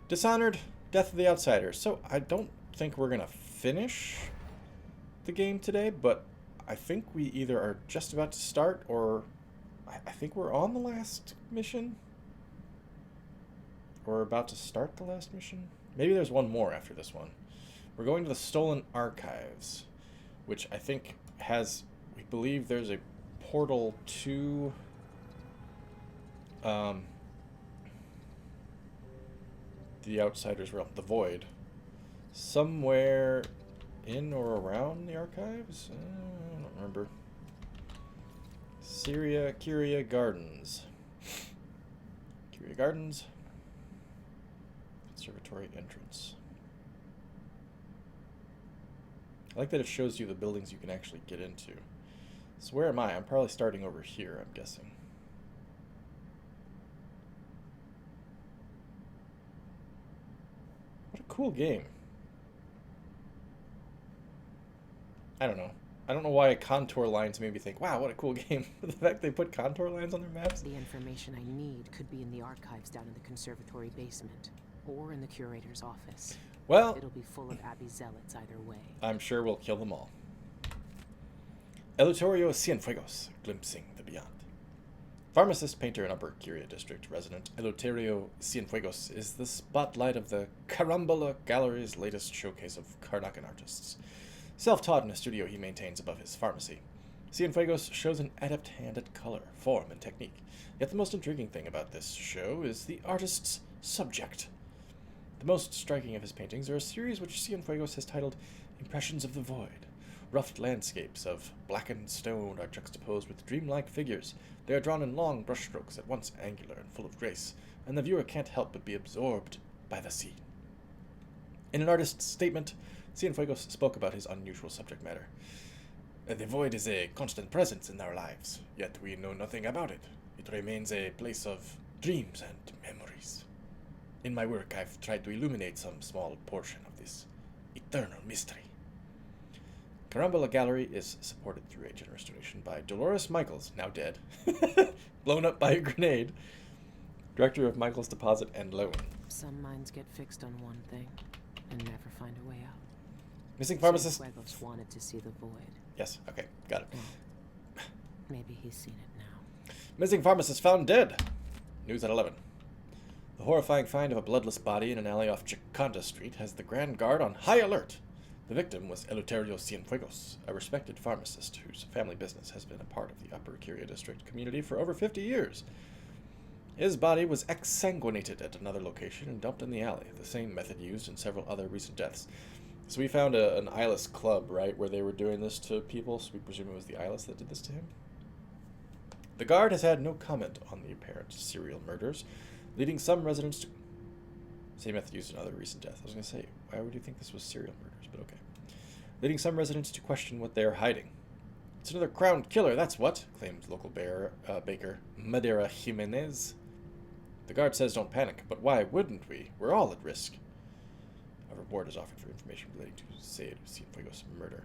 Dishonored, Death of the Outsiders. So I don't think we're going to finish the game today, but I think we either are just about to start or I think we're on the last mission or about to start the last mission. Maybe there's one more after this one. We're going to the Stolen Archives, which I think has, we believe there's a portal to the Outsiders realm, the Void, somewhere in or around the archives. I don't remember. Kyria Gardens. Kyria Gardens. Conservatory entrance. I like that it shows you the buildings you can actually get into. So where am I? I'm probably starting over here, I'm guessing. What a cool game. I don't know. I don't know why contour lines made me think, wow, what a cool game. The fact they put contour lines on their maps. The information I need could be in the archives down in the conservatory basement, or in the curator's office. Well, It'll be full of Abbey zealots either way. I'm sure we'll kill them all. Eleuterio Cienfuegos, glimpsing the beyond. Pharmacist, painter, and Upper Curia District resident, Eleuterio Cienfuegos is the spotlight of the Carambola Gallery's latest showcase of Karnakan artists. Self-taught in a studio he maintains above his pharmacy, Cienfuegos shows an adept hand at color, form, and technique. Yet the most intriguing thing about this show is the artist's subject. The most striking of his paintings are a series which Cienfuegos has titled Impressions of the Void. Roughed landscapes of blackened stone are juxtaposed with dreamlike figures. They are drawn in long brushstrokes, at once angular and full of grace, and the viewer can't help but be absorbed by the scene. In an artist's statement, Cienfuegos spoke about his unusual subject matter. The void is a constant presence in our lives, yet we know nothing about it. It remains a place of dreams and memories. In my work, I've tried to illuminate some small portion of this eternal mystery. Carambola Gallery is supported through a generous donation by Dolores Michaels, now dead, blown up by a grenade, director of Michaels Deposit and Loan. Some minds get fixed on one thing and never find a way out. Missing pharmacist. Cienfuegos wanted to see the void. Yes, okay, got it. Well, maybe he's seen it now. Missing pharmacist found dead. News at 11. The horrifying find of a bloodless body in an alley off Chiconda Street has the Grand Guard on high alert. The victim was Eleuterio Cienfuegos, a respected pharmacist whose family business has been a part of the Upper Curia District community for over 50 years. His body was exsanguinated at another location and dumped in the alley, the same method used in several other recent deaths. So we found an eyeless club, right, where they were doing this to people, so we presume it was the eyeless that did this to him. The guard has had no comment on the apparent serial murders, leading some residents to... Same method used in other recent deaths. I was going to say, why would you think this was serial murders, but okay. Leading some residents to question what they are hiding. It's another crowned killer, that's what, claimed local baker Madera Jimenez. The guard says don't panic, but why wouldn't we? We're all at risk. A reward is offered for information relating to Cienfuegos' murder.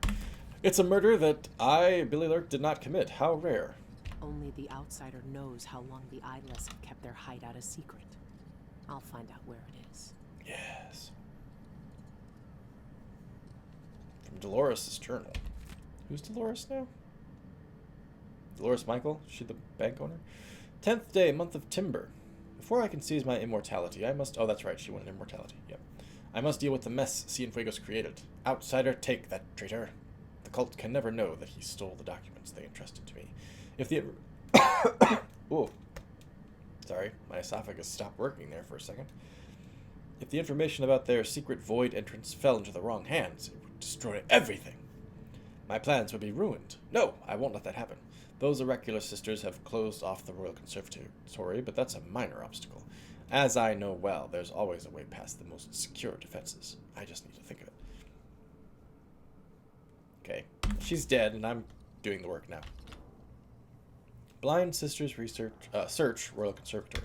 It's a murder that I, Billy Lurk, did not commit. How rare. Only the outsider knows how long the eyeless have kept their hideout a secret. I'll find out where it is. Yes. From Dolores' journal. Who's Dolores now? Dolores Michael? Is she the bank owner? 10th day, month of Timber. Before I can seize my immortality, I must... Oh, that's right, she wanted immortality. Yep. I must deal with the mess Cienfuegos created. Outsider, take that traitor. The cult can never know that he stole the documents they entrusted to me. If the... Ooh. Sorry, my esophagus stopped working there for a second. If the information about their secret void entrance fell into the wrong hands, it would destroy everything. My plans would be ruined. No, I won't let that happen. Those oracular sisters have closed off the Royal Conservatory, but that's a minor obstacle. As I know well, there's always a way past the most secure defenses. I just need to think of it. Okay, she's dead, and I'm doing the work now. Blind Sisters search Royal Conservatory.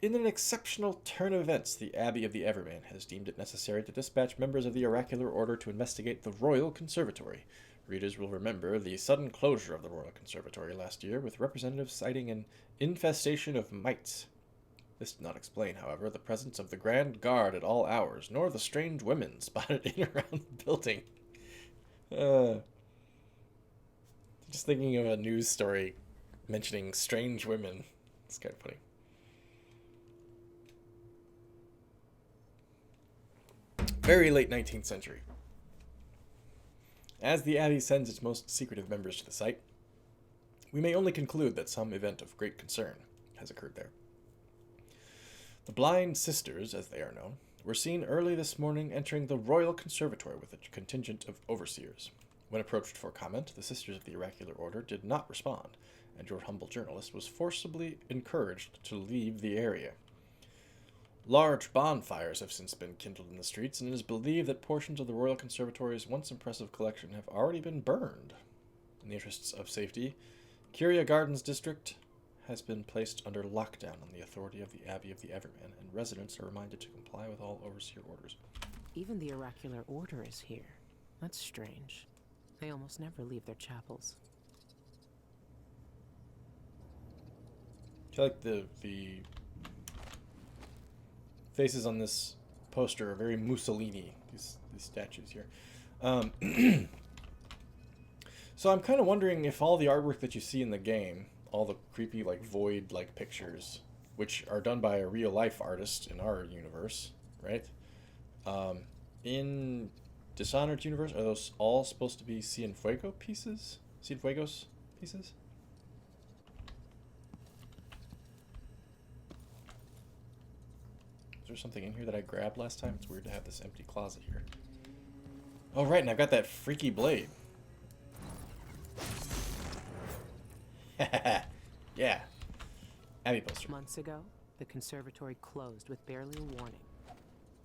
In an exceptional turn of events, the Abbey of the Everman has deemed it necessary to dispatch members of the Oracular Order to investigate the Royal Conservatory. Readers will remember the sudden closure of the Royal Conservatory last year, with representatives citing an infestation of mites. This did not explain, however, the presence of the Grand Guard at all hours, nor the strange women spotted in and around the building. Just thinking of a news story mentioning strange women. It's kind of funny. Very late 19th century. As the Abbey sends its most secretive members to the site, we may only conclude that some event of great concern has occurred there. The Blind Sisters, as they are known, were seen early this morning entering the Royal Conservatory with a contingent of overseers. When approached for comment, the Sisters of the Oracular Order did not respond, and your humble journalist was forcibly encouraged to leave the area. Large bonfires have since been kindled in the streets, and it is believed that portions of the Royal Conservatory's once impressive collection have already been burned. In the interests of safety, Curia Gardens District has been placed under lockdown on the authority of the Abbey of the Everman, and residents are reminded to comply with all overseer orders. Even the Oracular Order is here. That's strange. They almost never leave their chapels. I feel like the faces on this poster are very Mussolini, these statues here. So I'm kind of wondering if all the artwork that you see in the game, all the creepy, like, void-like pictures, which are done by a real-life artist in our universe, right? In Dishonored universe, are those all supposed to be Cienfuegos pieces? Cienfuegos pieces? Is there something in here that I grabbed last time? It's weird to have this empty closet here. Oh, right, and I've got that freaky blade. Yeah. Abbey poster. Months ago, the conservatory closed with barely a warning.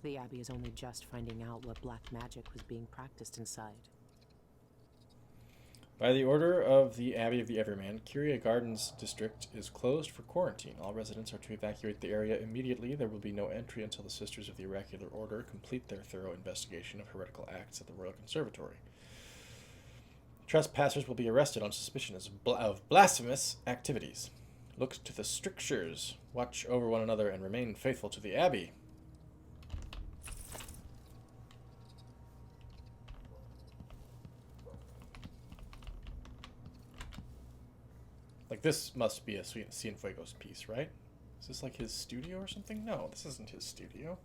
The Abbey is only just finding out what black magic was being practiced inside. By the order of the Abbey of the Everman, Curia Gardens District is closed for quarantine. All residents are to evacuate the area immediately. There will be no entry until the Sisters of the Oracular Order complete their thorough investigation of heretical acts at the Royal Conservatory. Trespassers will be arrested on suspicion of blasphemous activities. Look to the strictures, watch over one another, and remain faithful to the Abbey. Like, this must be a Cienfuegos piece, right? Is this like his studio or something? No, this isn't his studio.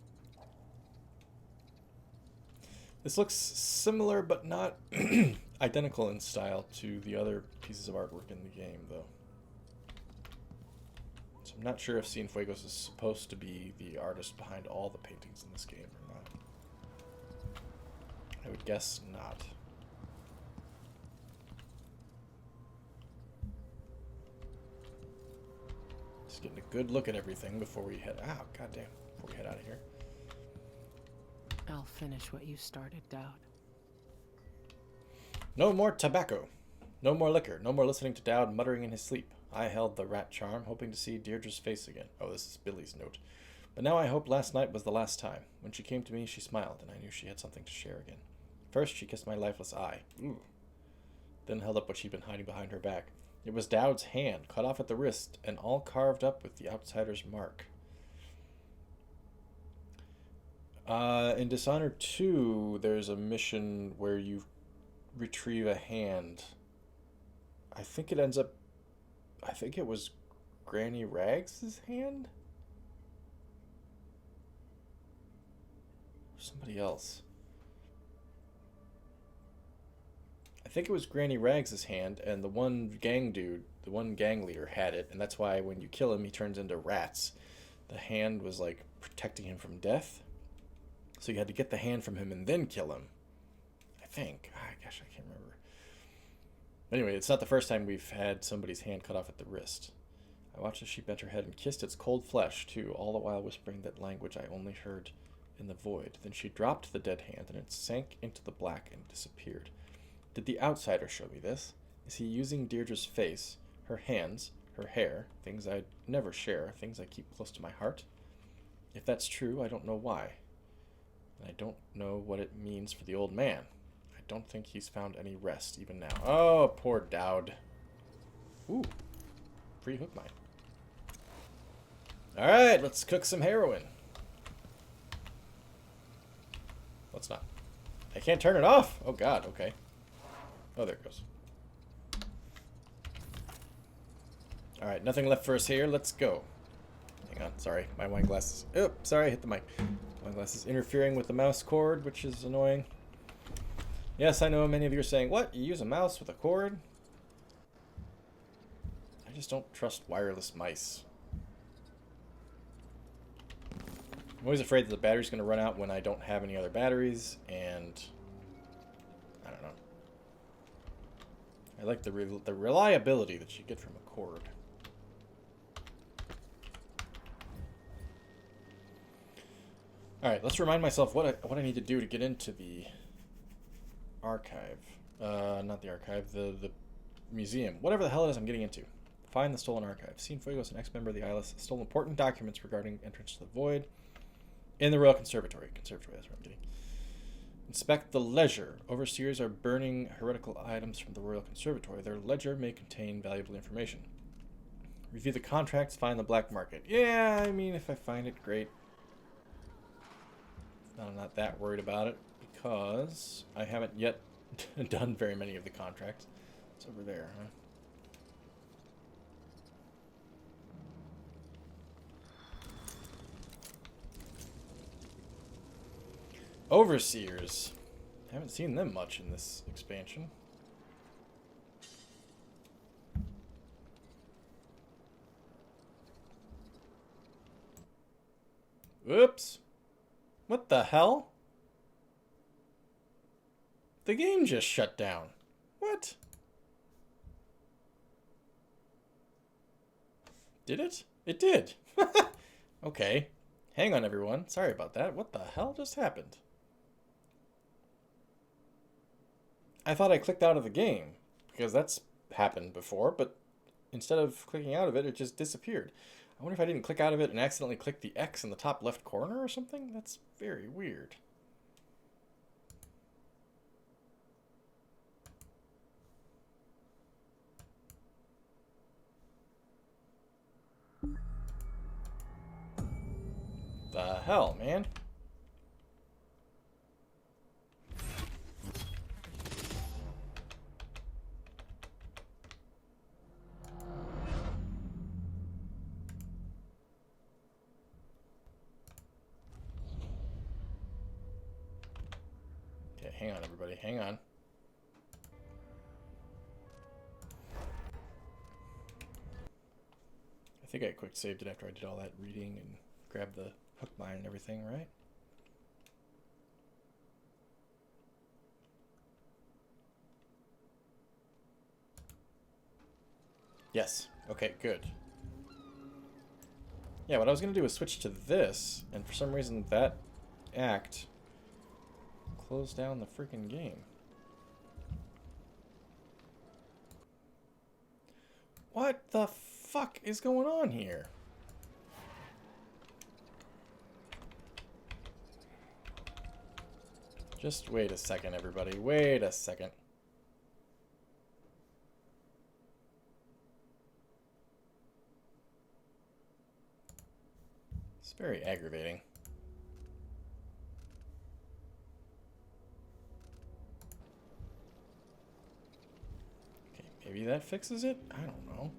This looks similar but not identical in style to the other pieces of artwork in the game, though. So I'm not sure if Cienfuegos is supposed to be the artist behind all the paintings in this game or not. I would guess not. Just getting a good look at everything before we head out. Goddamn, before we head out of here. I'll finish what you started, Dowd. No more tobacco. No more liquor. No more listening to Dowd muttering in his sleep. I held the rat charm, hoping to see Deirdre's face again. Oh, this is Billy's note. But now I hope last night was the last time. When she came to me, she smiled, and I knew she had something to share again. First, she kissed my lifeless eye. Ooh. Then held up what she'd been hiding behind her back. It was Dowd's hand, cut off at the wrist, and all carved up with the outsider's mark. In Dishonored 2, there's a mission where you retrieve a hand. I think it was Granny Rags' hand? Or somebody else. I think it was Granny Rags' hand, and the one gang leader had it, and that's why when you kill him, he turns into rats. The hand was, like, protecting him from death. So you had to get the hand from him and then kill him. I think. Gosh, I can't remember. Anyway, it's not the first time we've had somebody's hand cut off at the wrist. I watched as she bent her head and kissed its cold flesh, too, all the while whispering that language I only heard in the void. Then she dropped the dead hand, and it sank into the black and disappeared. Did the outsider show me this? Is he using Deirdre's face, her hands, her hair, things I'd never share, things I keep close to my heart? If that's true, I don't know why. And I don't know what it means for the old man. I don't think he's found any rest, even now. Oh, poor Dowd. Ooh. Free hook mine. Alright, let's cook some heroin. Let's not. I can't turn it off. Oh god, okay. Oh, there it goes. Alright, nothing left for us here. Let's go. Hang on, sorry. My wine glasses. Oh, sorry, I hit the mic. Wine glasses interfering with the mouse cord, which is annoying. Yes, I know many of you are saying, what? You use a mouse with a cord? I just don't trust wireless mice. I'm always afraid that the battery's going to run out when I don't have any other batteries, and I don't know. I like the reliability that you get from a cord. Alright, let's remind myself what I need to do to get into the archive. Not the archive, the museum. Whatever the hell it is I'm getting into. Find the stolen archive. Cienfuegos, an ex-member of the ILS, stole important documents regarding entrance to the void in the Royal Conservatory. Conservatory, that's what I'm getting. Inspect the ledger. Overseers are burning heretical items from the Royal Conservatory. Their ledger may contain valuable information. Review the contracts, find the black market. Yeah, I mean, if I find it, great. I'm not that worried about it because I haven't yet done very many of the contracts. It's over there, huh? Overseers. I haven't seen them much in this expansion. Oops. What the hell? The game just shut down. What? Did it? It did. Okay. Hang on, everyone. Sorry about that. What the hell just happened? I thought I clicked out of the game, because that's happened before, but instead of clicking out of it, it just disappeared. I wonder if I didn't click out of it and accidentally click the X in the top left corner or something? That's very weird. The hell, man? Okay, hang on, everybody. Hang on. I think I quick saved it after I did all that reading and grabbed the hook mine and everything, right? Yes. Okay, good. Yeah, what I was going to do was switch to this, and for some reason that act closed down the freaking game. What the fuck is going on here? Just wait a second, everybody. Wait a second. It's very aggravating. Okay, maybe that fixes it? I don't know.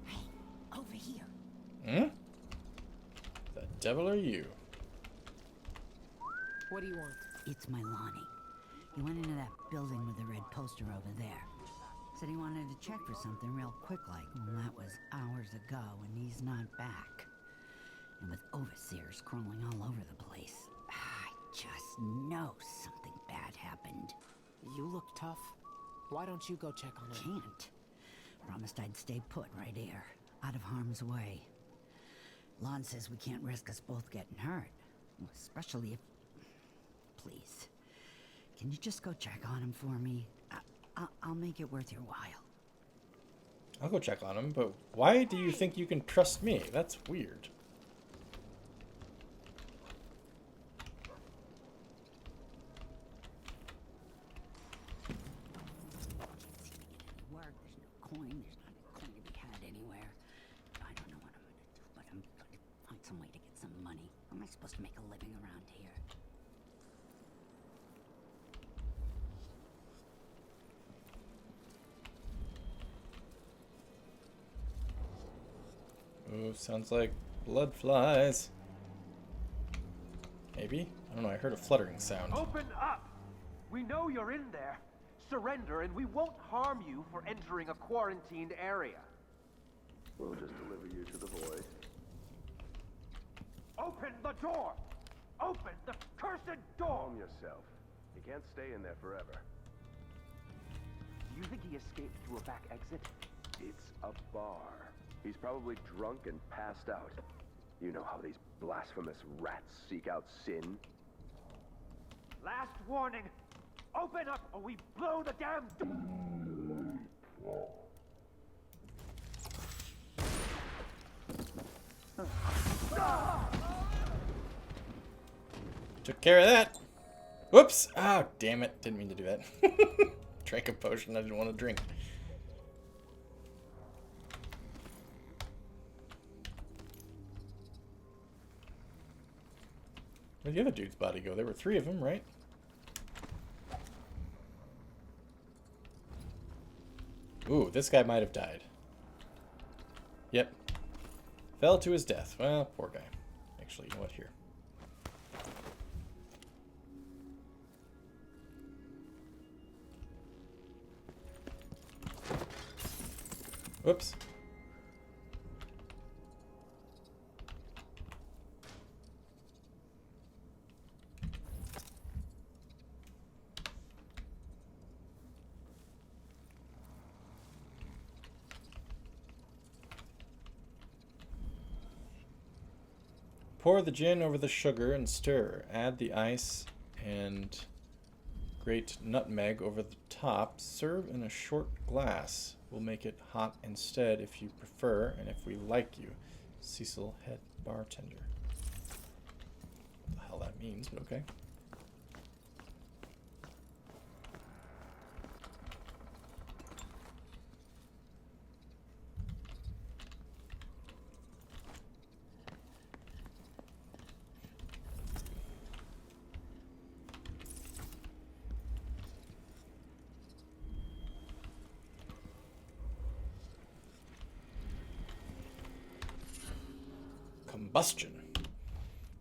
Hey, over here. Hmm? The devil are you? What do you want? It's Milani. He went into that building with the red poster over there. Said he wanted to check for something real quick like. Well, that was hours ago, and he's not back. And with overseers crawling all over the place, I just know something bad happened. You look tough. Why don't you go check on him? Can't. Promised I'd stay put right here, out of harm's way. Lon says we can't risk us both getting hurt. Especially if... Please. Can you just go check on him for me? I'll make it worth your while. I'll go check on him, but why do you think you can trust me? That's weird. some way to get some money. How am I supposed to make a living around here? Oh, sounds like blood flies. Maybe? I don't know, I heard a fluttering sound. Open up! We know you're in there. Surrender and we won't harm you for entering a quarantined area. We'll just deliver you to the void. Open the door! Open the cursed door! Calm yourself. You can't stay in there forever. Do you think he escaped through a back exit? It's a bar. He's probably drunk and passed out. You know how these blasphemous rats seek out sin? Last warning! Open up or we blow the damn door! Took care of that. Whoops! Ah, damn it. Didn't mean to do that. Drank a potion I didn't want to drink. Where'd the other dude's body go? There were 3 of them, right? Ooh, this guy might have died. Yep. Fell to his death. Well, poor guy. Actually, you know what? Here. Whoops. Pour the gin over the sugar and stir. Add the ice and grate nutmeg over the top. Serve in a short glass. We'll make it hot instead if you prefer and if we like you. Cecil, head bartender. What the hell that means, but okay. Combustion.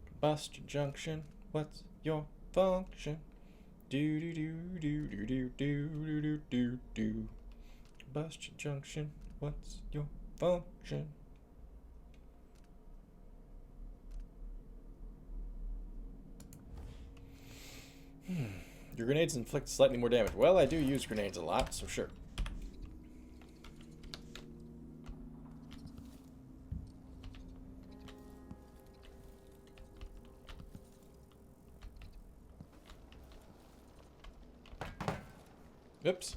Combustion junction. What's your function? Do do do do do do do do do do do. Combustion junction. What's your function? Your grenades inflict slightly more damage. Well, I do use grenades a lot, so sure. Oops.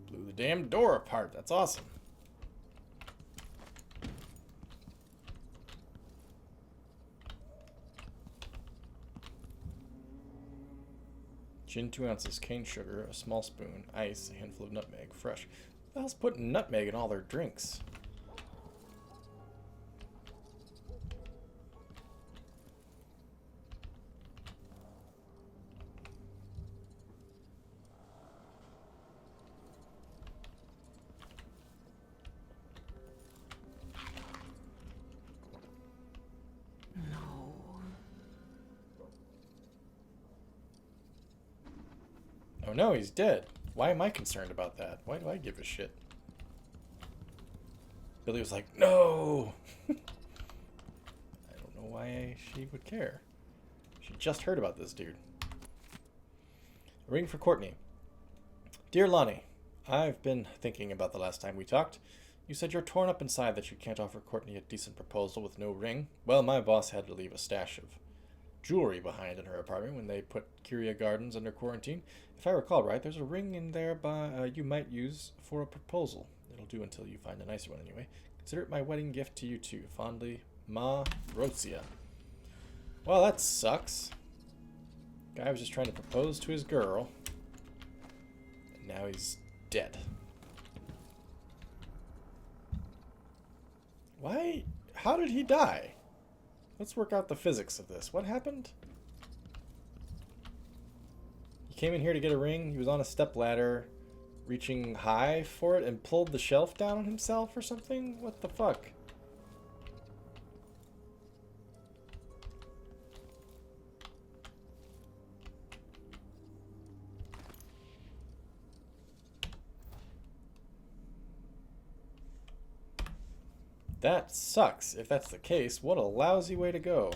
Blew the damn door apart. That's awesome. Gin, 2 ounces, cane sugar, a small spoon, ice, a handful of nutmeg, fresh. Who the hell's putting nutmeg in all their drinks? Oh no, he's dead. Why am I concerned about that? Why do I give a shit? Billy was like, no! I don't know why she would care. She just heard about this dude. A ring for Courtney. Dear Lonnie, I've been thinking about the last time we talked. You said you're torn up inside that you can't offer Courtney a decent proposal with no ring. Well, my boss had to leave a stash of jewelry behind in her apartment when they put Kyria Gardens under quarantine. If I recall right, there's a ring in there you might use for a proposal. It'll do until you find a nicer one anyway. Consider it my wedding gift to you too. Fondly, Ma Rosia. Well, that sucks. Guy was just trying to propose to his girl. And now he's dead. Why? How did he die? Let's work out the physics of this. What happened? He came in here to get a ring. He was on a stepladder, reaching high for it, and pulled the shelf down on himself or something? What the fuck? That sucks. If that's the case, what a lousy way to go.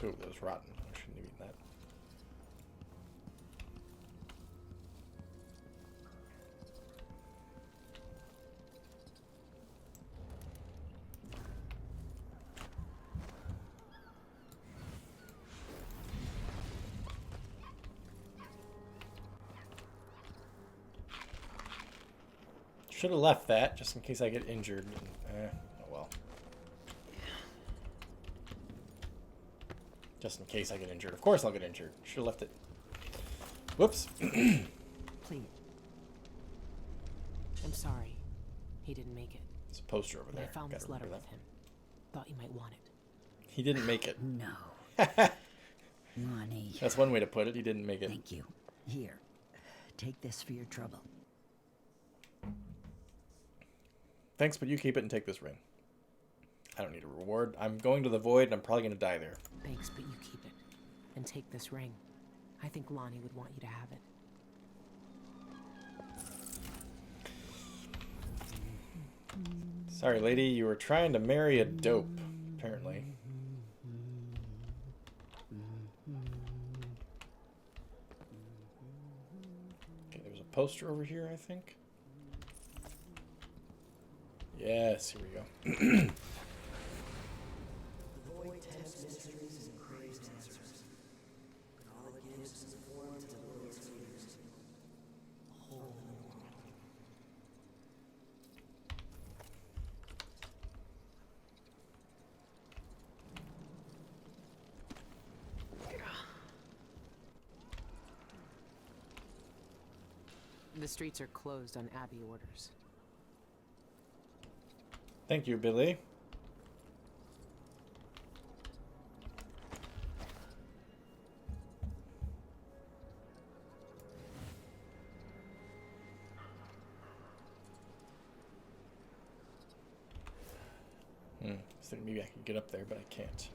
Ooh, that was rotten. I shouldn't have eaten that. Should have left that, just in case I get injured. Oh well. Just in case I get injured. Of course I'll get injured. Should have left it. Whoops. Please. I'm sorry. He didn't make it. There's a poster over But there. I found Gotta this letter remember with him. Thought you might want it. He didn't make it. No. Lonnie. That's one way to put it. He didn't make it. Thank you. Here. Take this for your trouble. Thanks, but you keep it and take this ring. I don't need a reward. I'm going to the void and I'm probably going to die there. Thanks, but you keep it. And take this ring. I think Lonnie would want you to have it. Sorry, lady. You were trying to marry a dope, apparently. Okay, there's a poster over here, I think. Yes, here we go. The streets are closed on Abbey orders. Thank you, Billy. So maybe I could get up there, but I can't.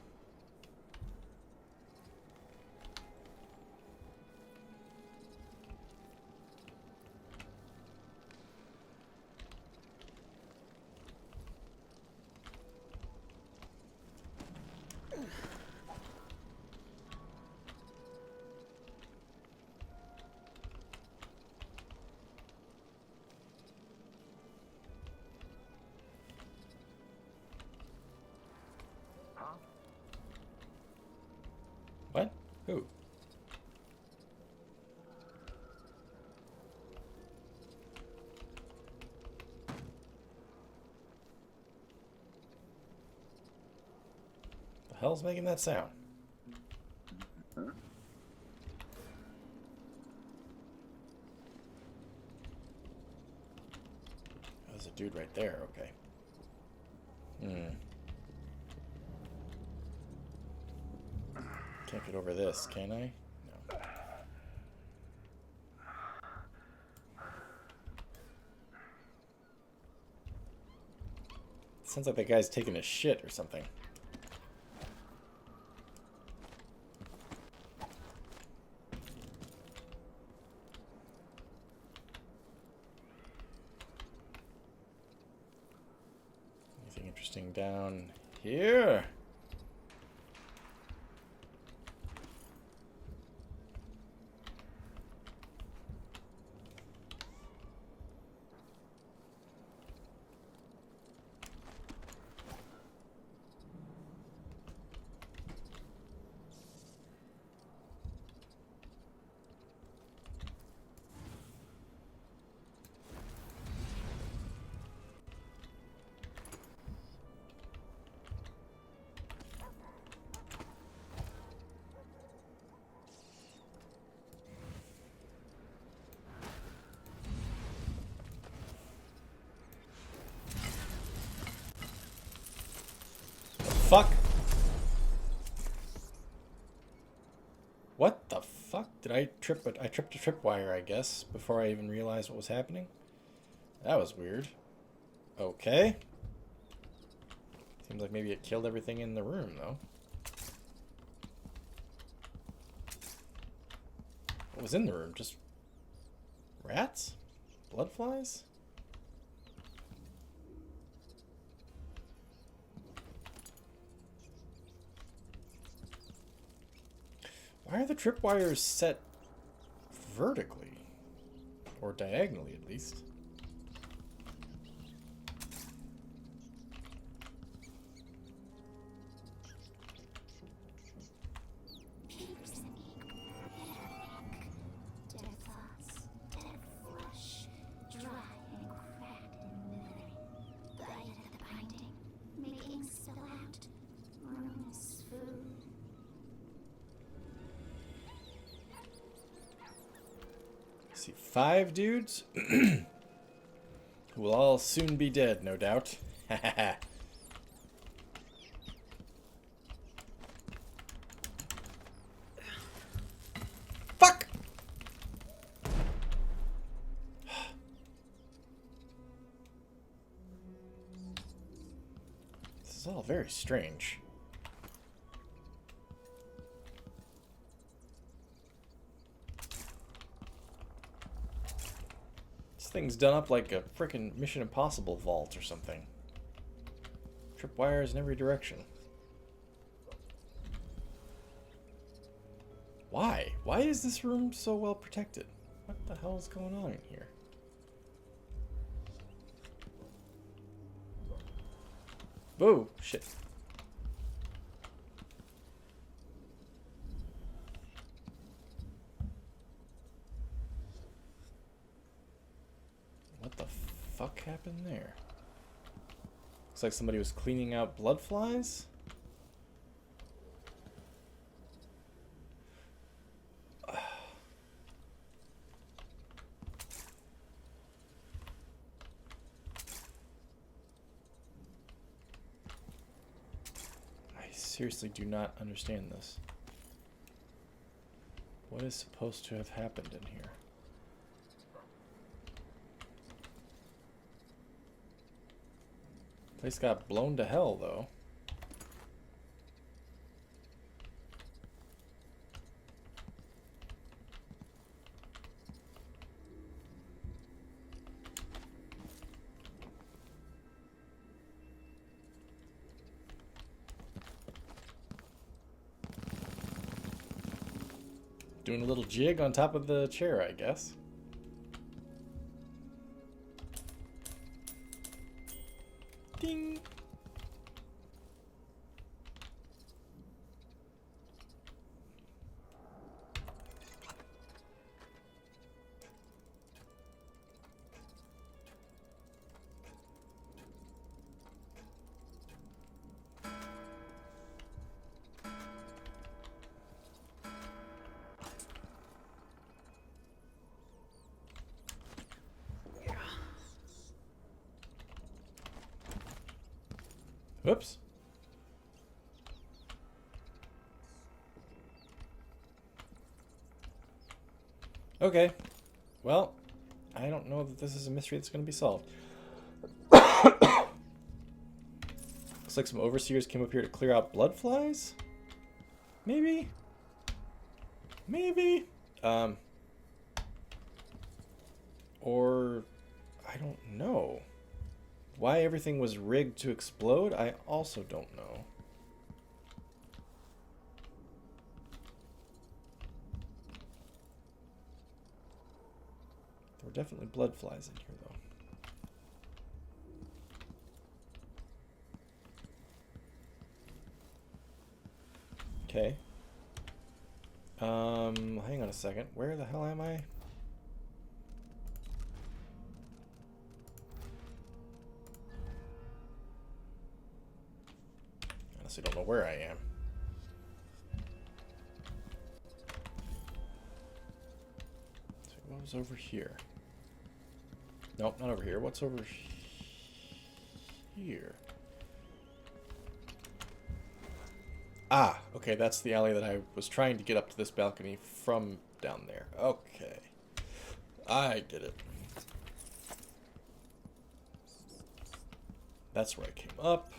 What? Who? The hell's making that sound? There's a dude right there, okay. Can't get over this, can I? No. Sounds like that guy's taking a shit or something. Anything interesting down here? fuck? Did I trip? I tripped a tripwire, I guess, before I even realized what was happening. That was weird. Okay. Seems like maybe it killed everything in the room, though. What was in the room? Just rats? Blood flies? Why are the tripwires set vertically? Or diagonally, at least. See, 5 dudes who will all soon be dead, no doubt. Fuck! This is all very strange. Thing's done up like a frickin' Mission Impossible vault or something. Tripwires in every direction. Why? Why is this room so well protected? What the hell is going on in here? Whoa, shit. What the fuck happened there? Looks like somebody was cleaning out blood flies. I seriously do not understand this. What is supposed to have happened in here? Place got blown to hell, though. Doing a little jig on top of the chair, I guess. Ding! Whoops. Okay. Well, I don't know that this is a mystery that's going to be solved. Looks like some overseers came up here to clear out blood flies? Maybe? Maybe? Or I don't know. Why everything was rigged to explode, I also don't know. There were definitely blood flies in here, though. Okay. Hang on a second. Where the hell am I? Honestly, don't know where I am. So what was over here? Nope, not over here. What's over here? Ah, okay, that's the alley that I was trying to get up to this balcony from down there. Okay. I get it. That's where I came up.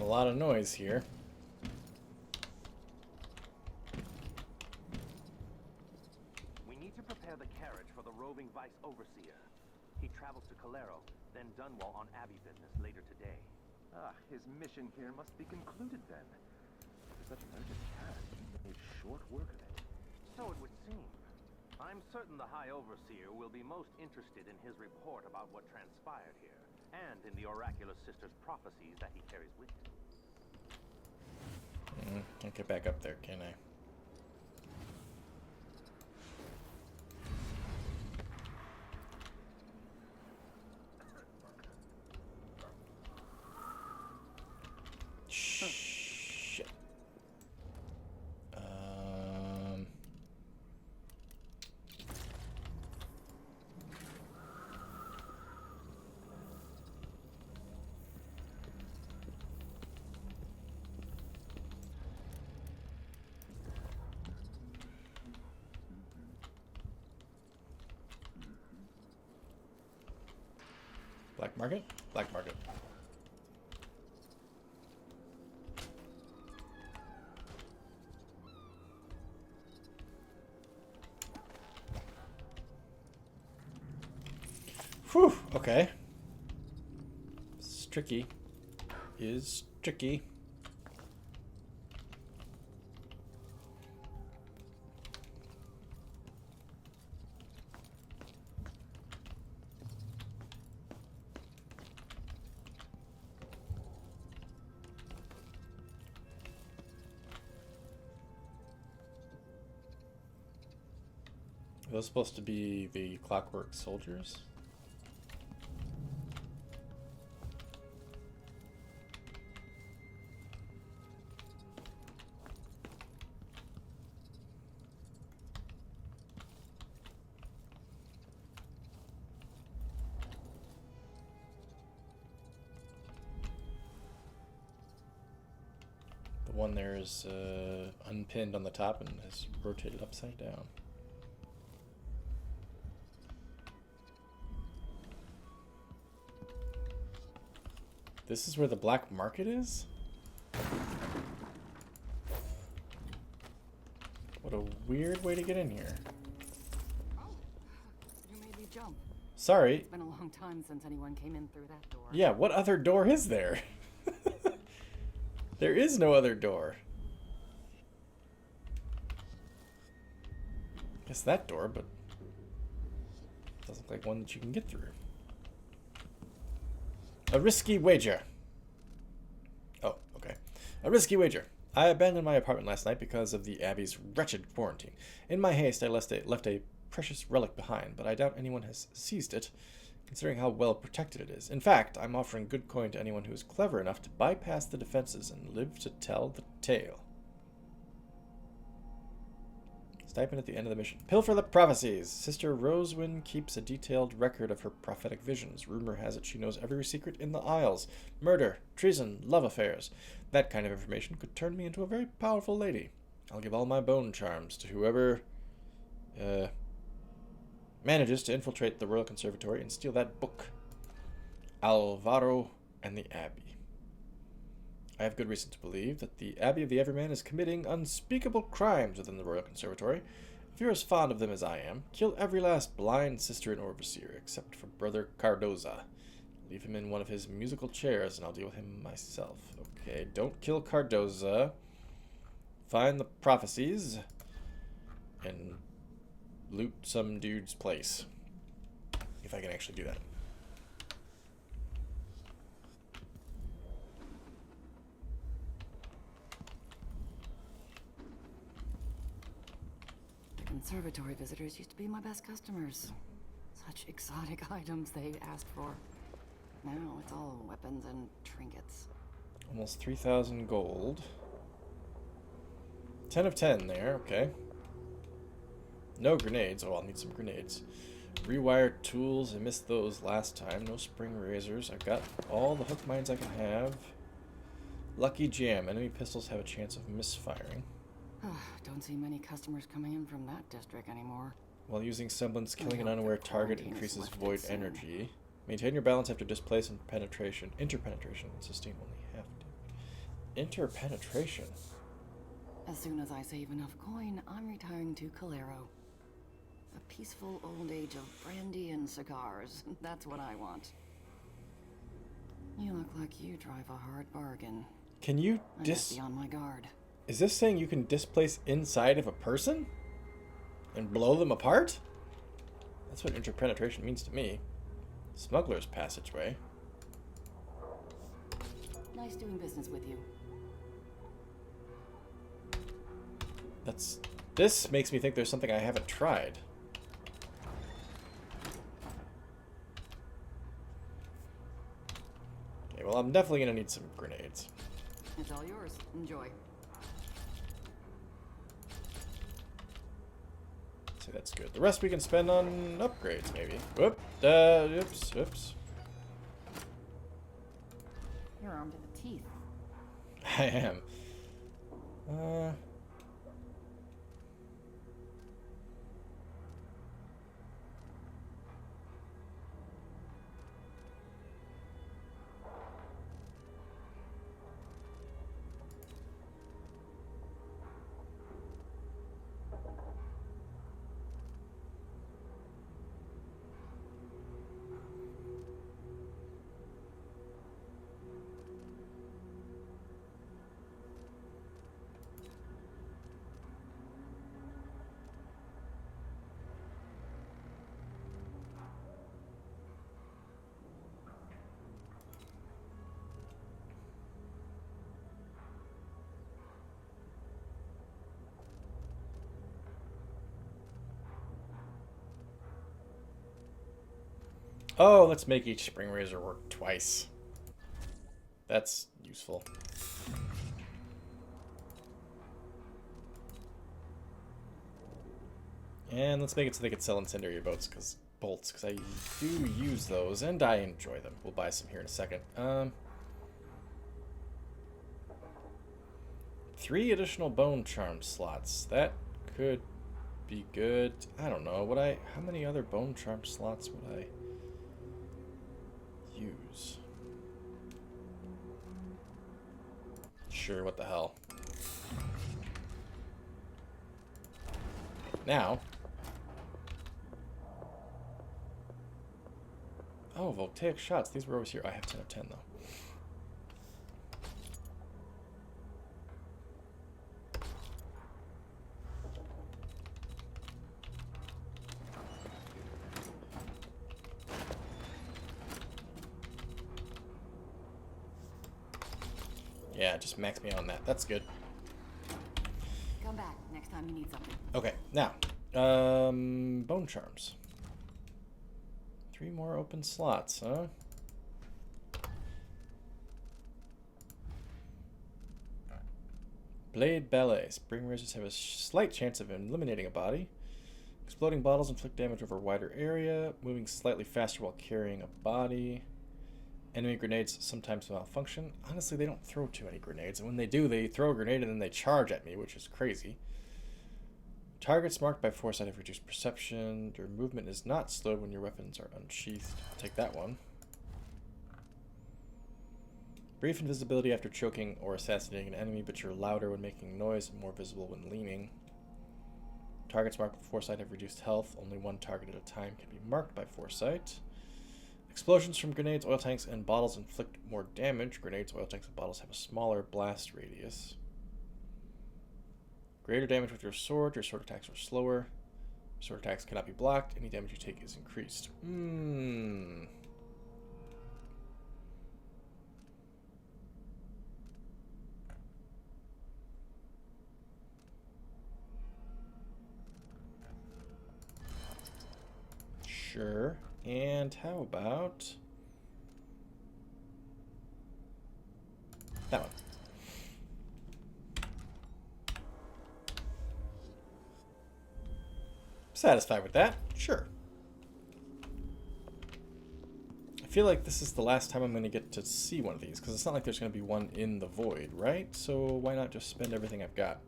A lot of noise here. We need to prepare the carriage for the roving vice overseer. He travels to Calero, then Dunwall on Abbey business later today. Ah, his mission here must be concluded then. For such an urgent task, he made short work of it. So it would seem. I'm certain the High Overseer will be most interested in his report about what transpired here, and in the Oracular Sister's prophecies that he carries with him. Can't get back up there, can I? Shit. Black market? Black market. Whew, okay. It's tricky. Is tricky. Are those supposed to be the Clockwork Soldiers? The one there is unpinned on the top and is rotated upside down. This is where the black market is? What a weird way to get in here. Oh, you made me jump. Sorry. It's been a long time since anyone came in through that door. Yeah, what other door is there? There is no other door. Guess that door, but doesn't look like one that you can get through. A risky wager. Oh, okay. A risky wager. I abandoned my apartment last night because of the Abbey's wretched quarantine. In my haste, I left a precious relic behind, but I doubt anyone has seized it, considering how well protected it is. In fact, I'm offering good coin to anyone who is clever enough to bypass the defenses and live to tell the tale. Stipend at the end of the mission. Pilfer the prophecies. Sister Rosewind keeps a detailed record of her prophetic visions. Rumor has it she knows every secret in the Isles. Murder, treason, love affairs. That kind of information could turn me into a very powerful lady. I'll give all my bone charms to whoever manages to infiltrate the Royal Conservatory and steal that book. Alvaro and the Abbey. I have good reason to believe that the Abbey of the Everyman is committing unspeakable crimes within the Royal Conservatory. If you're as fond of them as I am, kill every last blind sister and overseer, except for Brother Cardoza. Leave him in one of his musical chairs, and I'll deal with him myself. Okay, don't kill Cardoza. Find the prophecies, and loot some dude's place. If I can actually do that. conservatory visitors used to be my best customers. Such exotic items they asked for. Now it's all weapons and trinkets. Almost 3,000 gold. 10 of 10 there, okay. No grenades. Oh, I'll need some grenades. Rewired tools. I missed those last time. No spring razors. I've got all the hook mines I can have. Lucky jam. Enemy pistols have a chance of misfiring. Don't see many customers coming in from that district anymore. While using semblance, killing an hope unaware their target quarantine is increases lifted void soon. energy. Maintain your balance after displace and penetration. Interpenetration. Sustain only half damage. Interpenetration. As soon as I save enough coin, I'm retiring to Calero. A peaceful old age of brandy and cigars. That's what I want. You look like you drive a hard bargain. Can you I must be on my guard. Is this saying you can displace inside of a person? And blow them apart? That's what interpenetration means to me. Smuggler's passageway. Nice doing business with you. This makes me think there's something I haven't tried. Okay, well, I'm definitely gonna need some grenades. It's all yours. Enjoy. So that's good. The rest we can spend on upgrades, maybe. Whoop. Oops. You're armed to the teeth. I am. Oh, let's make each spring razor work twice. That's useful. And let's make it so they can sell incendiary bolts, because I do use those, and I enjoy them. We'll buy some here in a second. 3 additional bone charm slots. That could be good. I don't know. How many other bone charm slots would I use? Sure, what the hell. Now. Oh, voltaic shots. These were over here. I have 10 of 10 though. Yeah, just max me on that. That's good. Come back next time you need something. Okay, now, bone charms. 3 more open slots, huh? Blade Ballet. Spring razors have a slight chance of eliminating a body. Exploding bottles inflict damage over a wider area. Moving slightly faster while carrying a body. Enemy grenades sometimes malfunction. Honestly, they don't throw too many grenades. And when they do, they throw a grenade and then they charge at me, which is crazy. Targets marked by foresight have reduced perception. Your movement is not slowed when your weapons are unsheathed. I'll take that one. Brief invisibility after choking or assassinating an enemy, but you're louder when making noise and more visible when leaning. Targets marked with foresight have reduced health. Only one target at a time can be marked by foresight. Explosions from grenades, oil tanks, and bottles inflict more damage. Grenades, oil tanks, and bottles have a smaller blast radius. Greater damage with your sword. Your sword attacks are slower. Sword attacks cannot be blocked. Any damage you take is increased. Sure. And how about that one? Satisfied with that? Sure. I feel like this is the last time I'm going to get to see one of these, because it's not like there's going to be one in the void, right? So why not just spend everything I've got?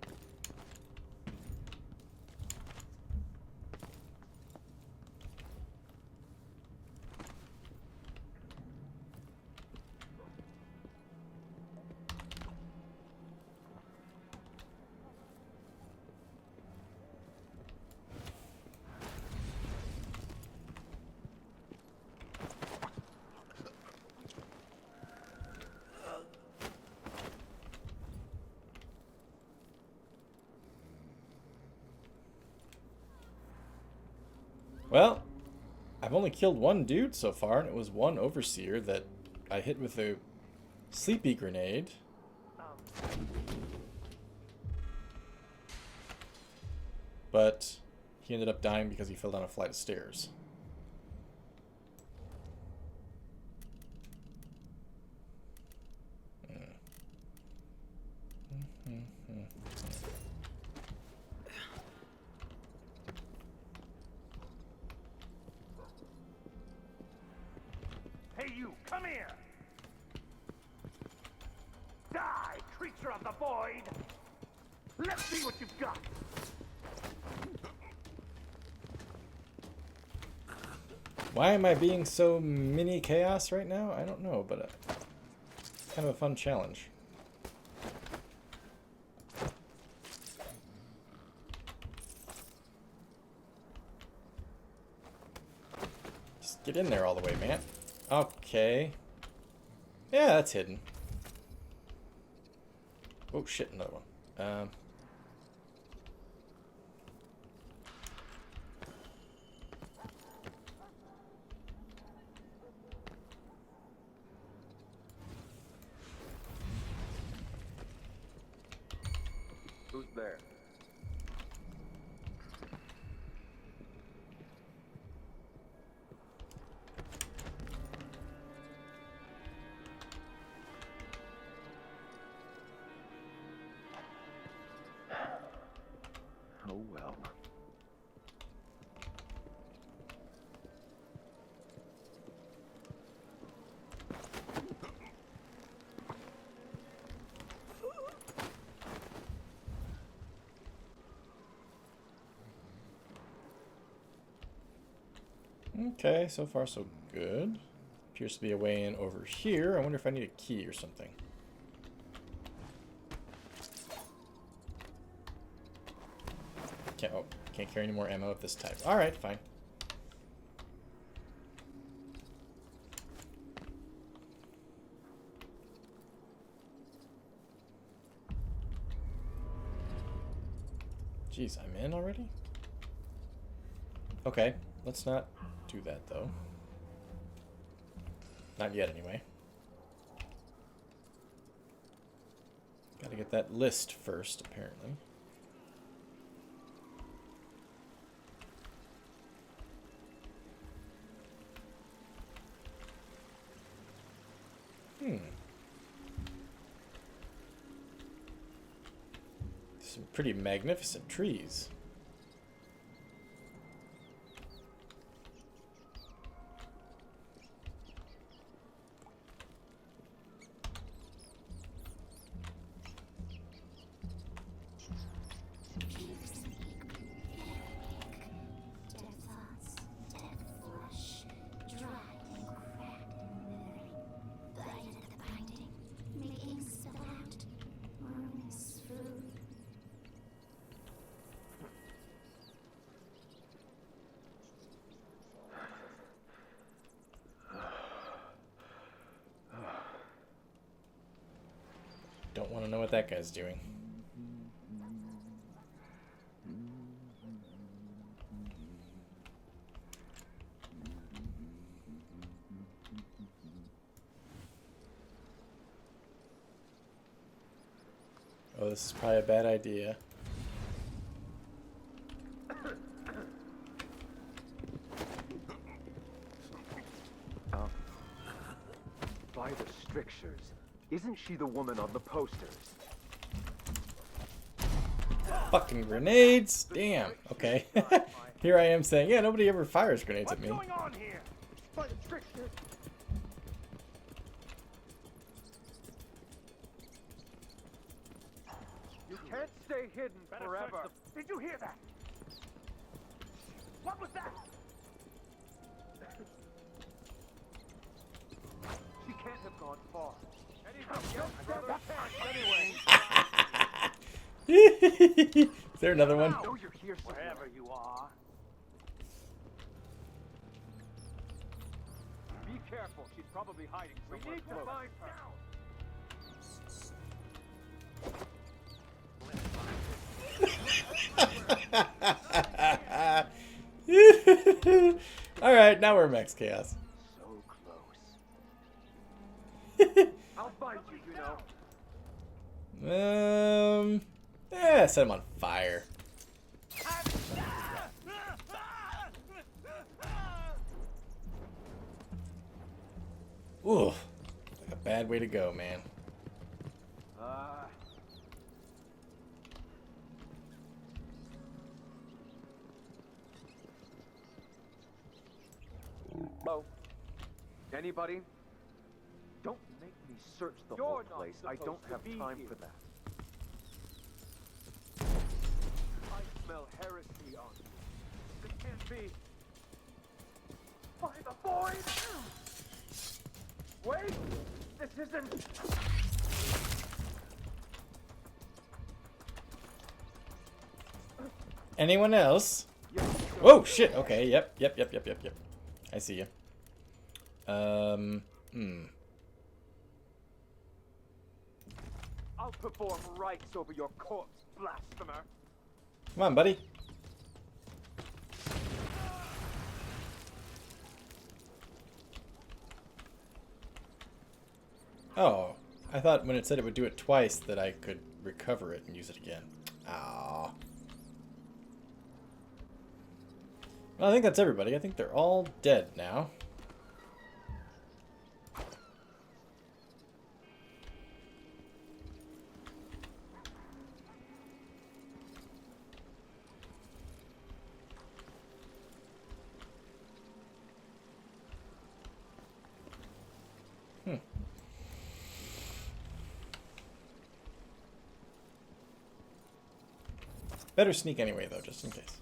Well, I've only killed one dude so far, and it was one overseer that I hit with a sleepy grenade. But he ended up dying because he fell down a flight of stairs. Hey, you, come here! Die, creature of the void! Let's see what you've got! Why am I being so mini chaos right now? I don't know, but it's kind of a fun challenge. Just get in there all the way, man. Okay. Yeah, that's hidden. Oh shit, another one. Who's there? Oh well. Okay, so far so good. Appears to be a way in over here. I wonder if I need a key or something. Can't carry any more ammo of this type. Alright, fine. Jeez, I'm in already? Okay, let's not do that though. Not yet anyway. Gotta get that list first, apparently. Some pretty magnificent trees. Don't want to know what that guy's doing. Oh, this is probably a bad idea. Isn't she the woman on the posters? Fucking grenades! Damn. Okay. Here I am saying, yeah, nobody ever fires grenades at me. What's going on here? By the trickster. You can't stay hidden forever. Did you hear that? What was that? She can't have gone far. Anyway. Is there another one? I know you're here wherever you are. Be careful. She's probably hiding somewhere. We need to find her. All right, now we're Max Chaos. So close. I'll find you, you know. Set him on fire. Ooh, like a bad way to go, man. Hello? Anybody? Don't make me search the whole place. I don't have time for that. I smell heresy on you. It can't be. By the void! Wait! This isn't... Anyone else? Whoa, shit. Okay, yep. I see you. I'll perform rites over your corpse, blasphemer. Come on, buddy. Oh, I thought when it said it would do it twice that I could recover it and use it again. Ah. Well, I think that's everybody. I think they're all dead now. Better sneak anyway, though, just in case.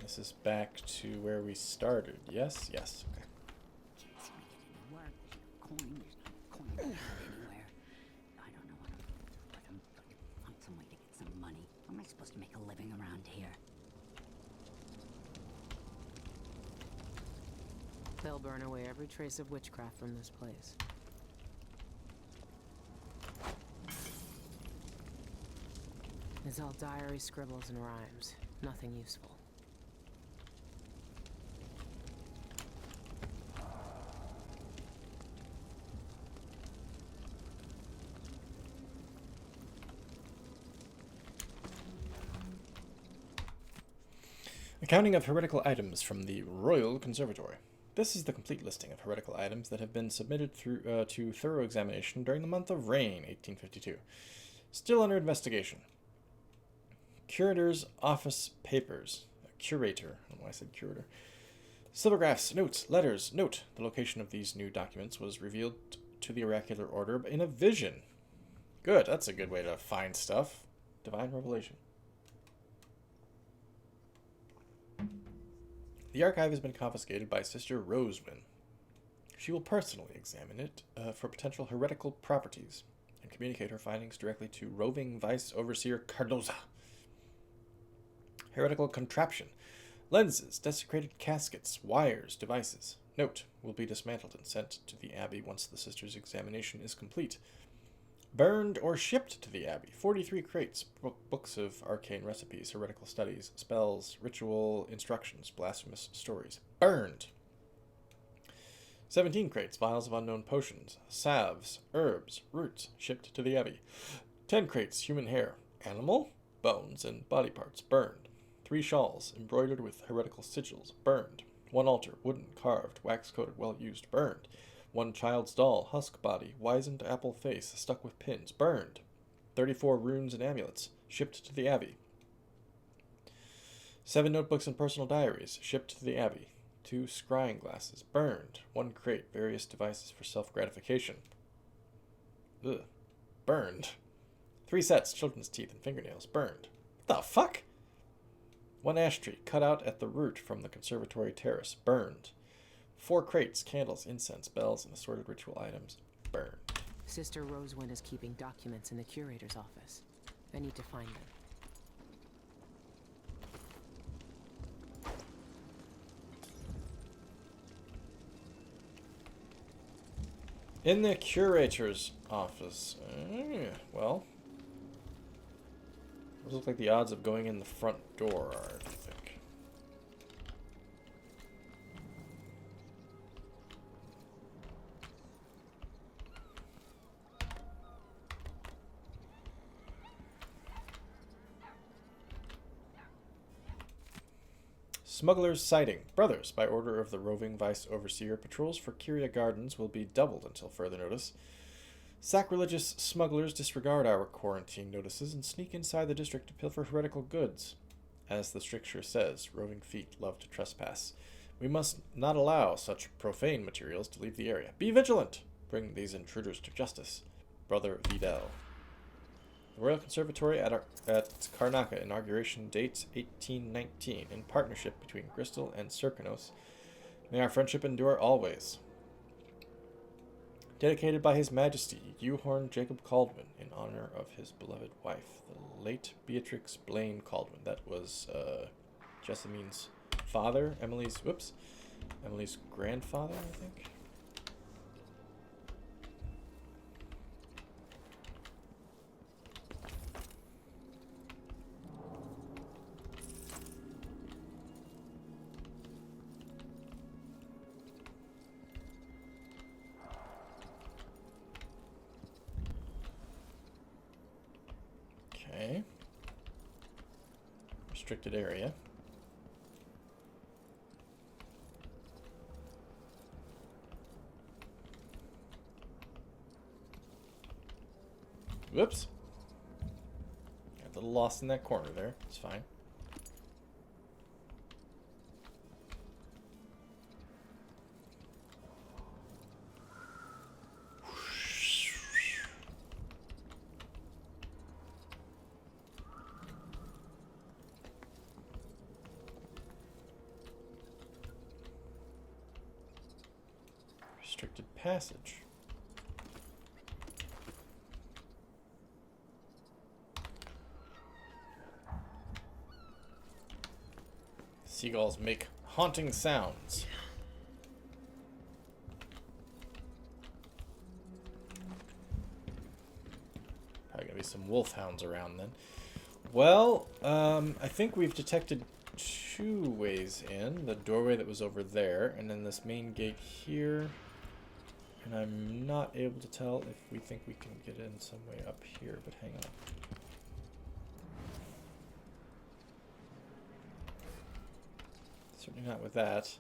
This is back to where we started. Yes? Yes. Okay. Can't seem to get it to work. There's no coin anywhere. I don't know what but I'm on some way to get some money. How am I supposed to make a living around here? They'll burn away every trace of witchcraft from this place. It's all diary scribbles and rhymes. Nothing useful. Accounting of heretical items from the Royal Conservatory. This is the complete listing of heretical items that have been submitted through to thorough examination during the month of Rain, 1852. Still under investigation. Curator's office papers. Curator. I don't know why I said curator. Silvergraphs, notes, letters. Note, the location of these new documents was revealed to the oracular order in a vision. Good, that's a good way to find stuff. Divine revelation. The archive has been confiscated by Sister Rosewyn. She will personally examine it for potential heretical properties and communicate her findings directly to roving Vice Overseer Cardoza. Heretical contraption. Lenses, desecrated caskets, wires, devices. Note, will be dismantled and sent to the Abbey once the Sister's examination is complete. Burned or shipped to the Abbey. 43 crates, books of arcane recipes, heretical studies, spells, ritual instructions, blasphemous stories. Burned. 17 crates, vials of unknown potions, salves, herbs, roots, shipped to the Abbey. 10 crates, human hair, animal, bones, and body parts, burned. 3 shawls, embroidered with heretical sigils, burned. 1 altar, wooden, carved, wax-coated, well-used, burned. 1 child's doll, husk body, wizened apple face, stuck with pins, burned. 34 runes and amulets, shipped to the Abbey. 7 notebooks and personal diaries, shipped to the Abbey. 2 scrying glasses, burned. 1 crate, various devices for self-gratification. Ugh. Burned. 3 sets, children's teeth and fingernails, burned. What the fuck? 1 ash tree, cut out at the root from the conservatory terrace, burned. 4 crates, candles, incense, bells, and assorted ritual items, burned. Sister Rosewind is keeping documents in the curator's office. I need to find them. In the curator's office. Well, those look like the odds of going in the front door are, I think. Smuggler's sighting. Brothers, by order of the roving vice overseer, patrols for Kyria Gardens will be doubled until further notice. Sacrilegious smugglers disregard our quarantine notices and sneak inside the district to pilfer heretical goods. As the stricture says, roving feet love to trespass. We must not allow such profane materials to leave the area. Be vigilant! Bring these intruders to justice. Brother Vidal. The Royal Conservatory at Karnaca, inauguration date 1819, in partnership between Crystal and Serkanos. May our friendship endure always. Dedicated by His Majesty Euhorn Jacob Caldwin in honor of his beloved wife, the late Beatrix Blaine Caldwin. That was Jessamine's father, Emily's grandfather, I think. Okay. Restricted area. Whoops. Got a little lost in that corner there. It's fine. Restricted passage. Seagulls make haunting sounds. Probably gonna be some wolfhounds around then. Well, I think we've detected 2 ways in. The doorway that was over there, and then this main gate here. And I'm not able to tell if we think we can get in some way up here, but hang on. Certainly not with that.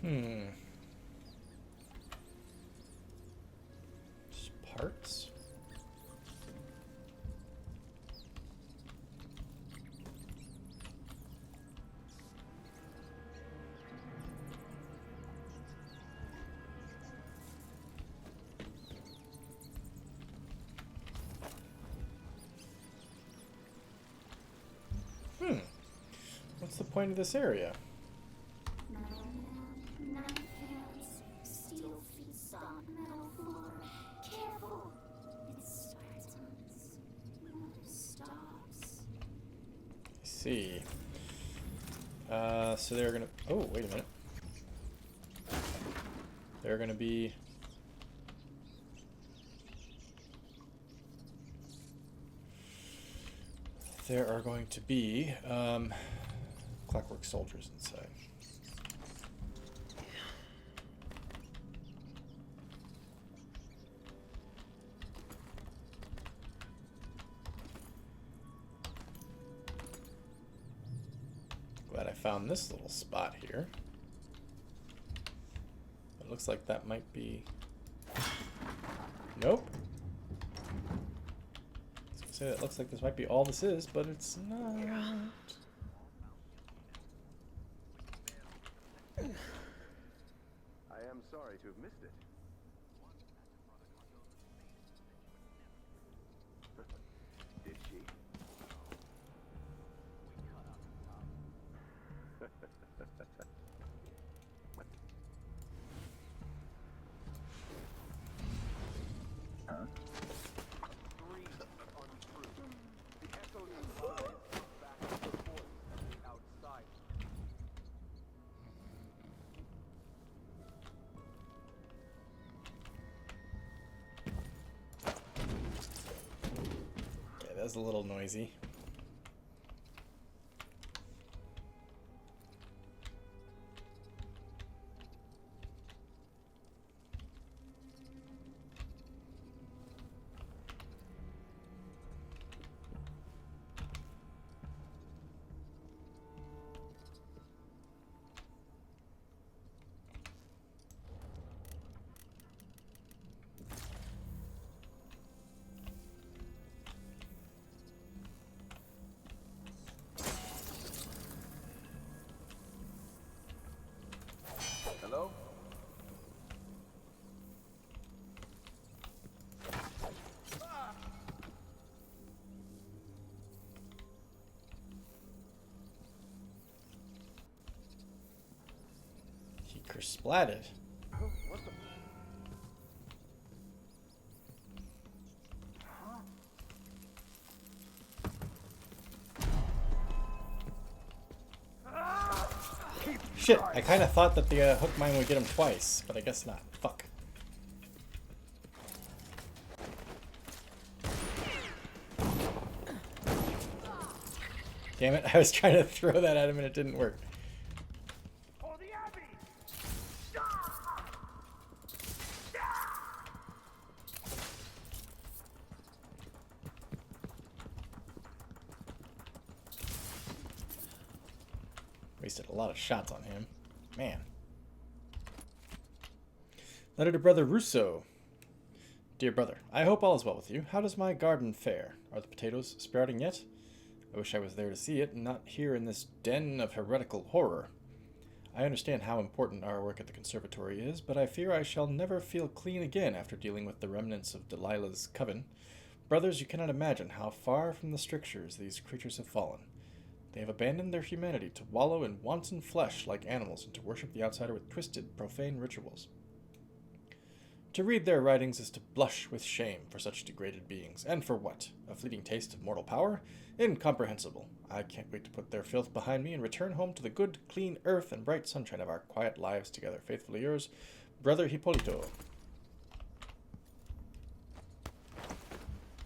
Hmm. Just parts? What's the point of this area? Steel feet on metal floor. Careful. It starts stops. I see. So they're gonna... Oh, wait a minute. They're gonna be... There are going to be, clockwork soldiers inside. Glad I found this little spot here. It looks like that might be... Nope. I was gonna say that looks like this might be all this is, but it's not. I am sorry to have missed it. Did she? Yeah, that's a little noisy. Hello? He kersplatted. What the? Shit, I kind of thought that the hook mine would get him twice, but I guess not. Fuck. Damn it, I was trying to throw that at him and it didn't work. For the Abbey! Wasted a lot of shots on him. Man. Letter to Brother Russo. Dear brother, I hope all is well with you. How does my garden fare? Are the potatoes sprouting yet? I wish I was there to see it, and not here in this den of heretical horror. I understand how important our work at the conservatory is, but I fear I shall never feel clean again after dealing with the remnants of Delilah's coven. Brothers, you cannot imagine how far from the strictures these creatures have fallen. They have abandoned their humanity to wallow in wanton flesh like animals and to worship the outsider with twisted, profane rituals. To read their writings is to blush with shame for such degraded beings. And for what? A fleeting taste of mortal power? Incomprehensible. I can't wait to put their filth behind me and return home to the good, clean earth and bright sunshine of our quiet lives together. Faithfully yours, Brother Hippolito.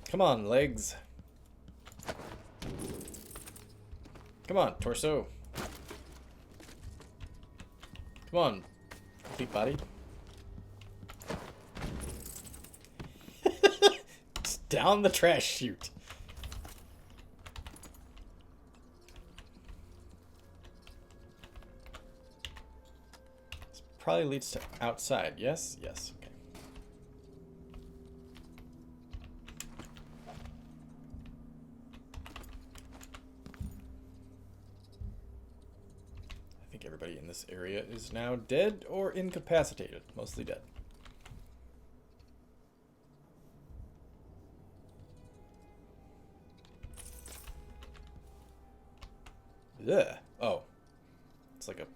Come on, legs. Come on, torso. Come on, complete body. It's down the trash chute. This probably leads to outside. Yes? Yes. Okay. I think everybody in this area is now dead or incapacitated. Mostly dead. Ugh. Oh. It's like a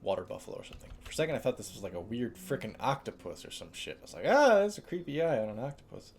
water buffalo or something. For a second I thought this was like a weird frickin' octopus or some shit. I was like, ah, that's a creepy eye on an octopus.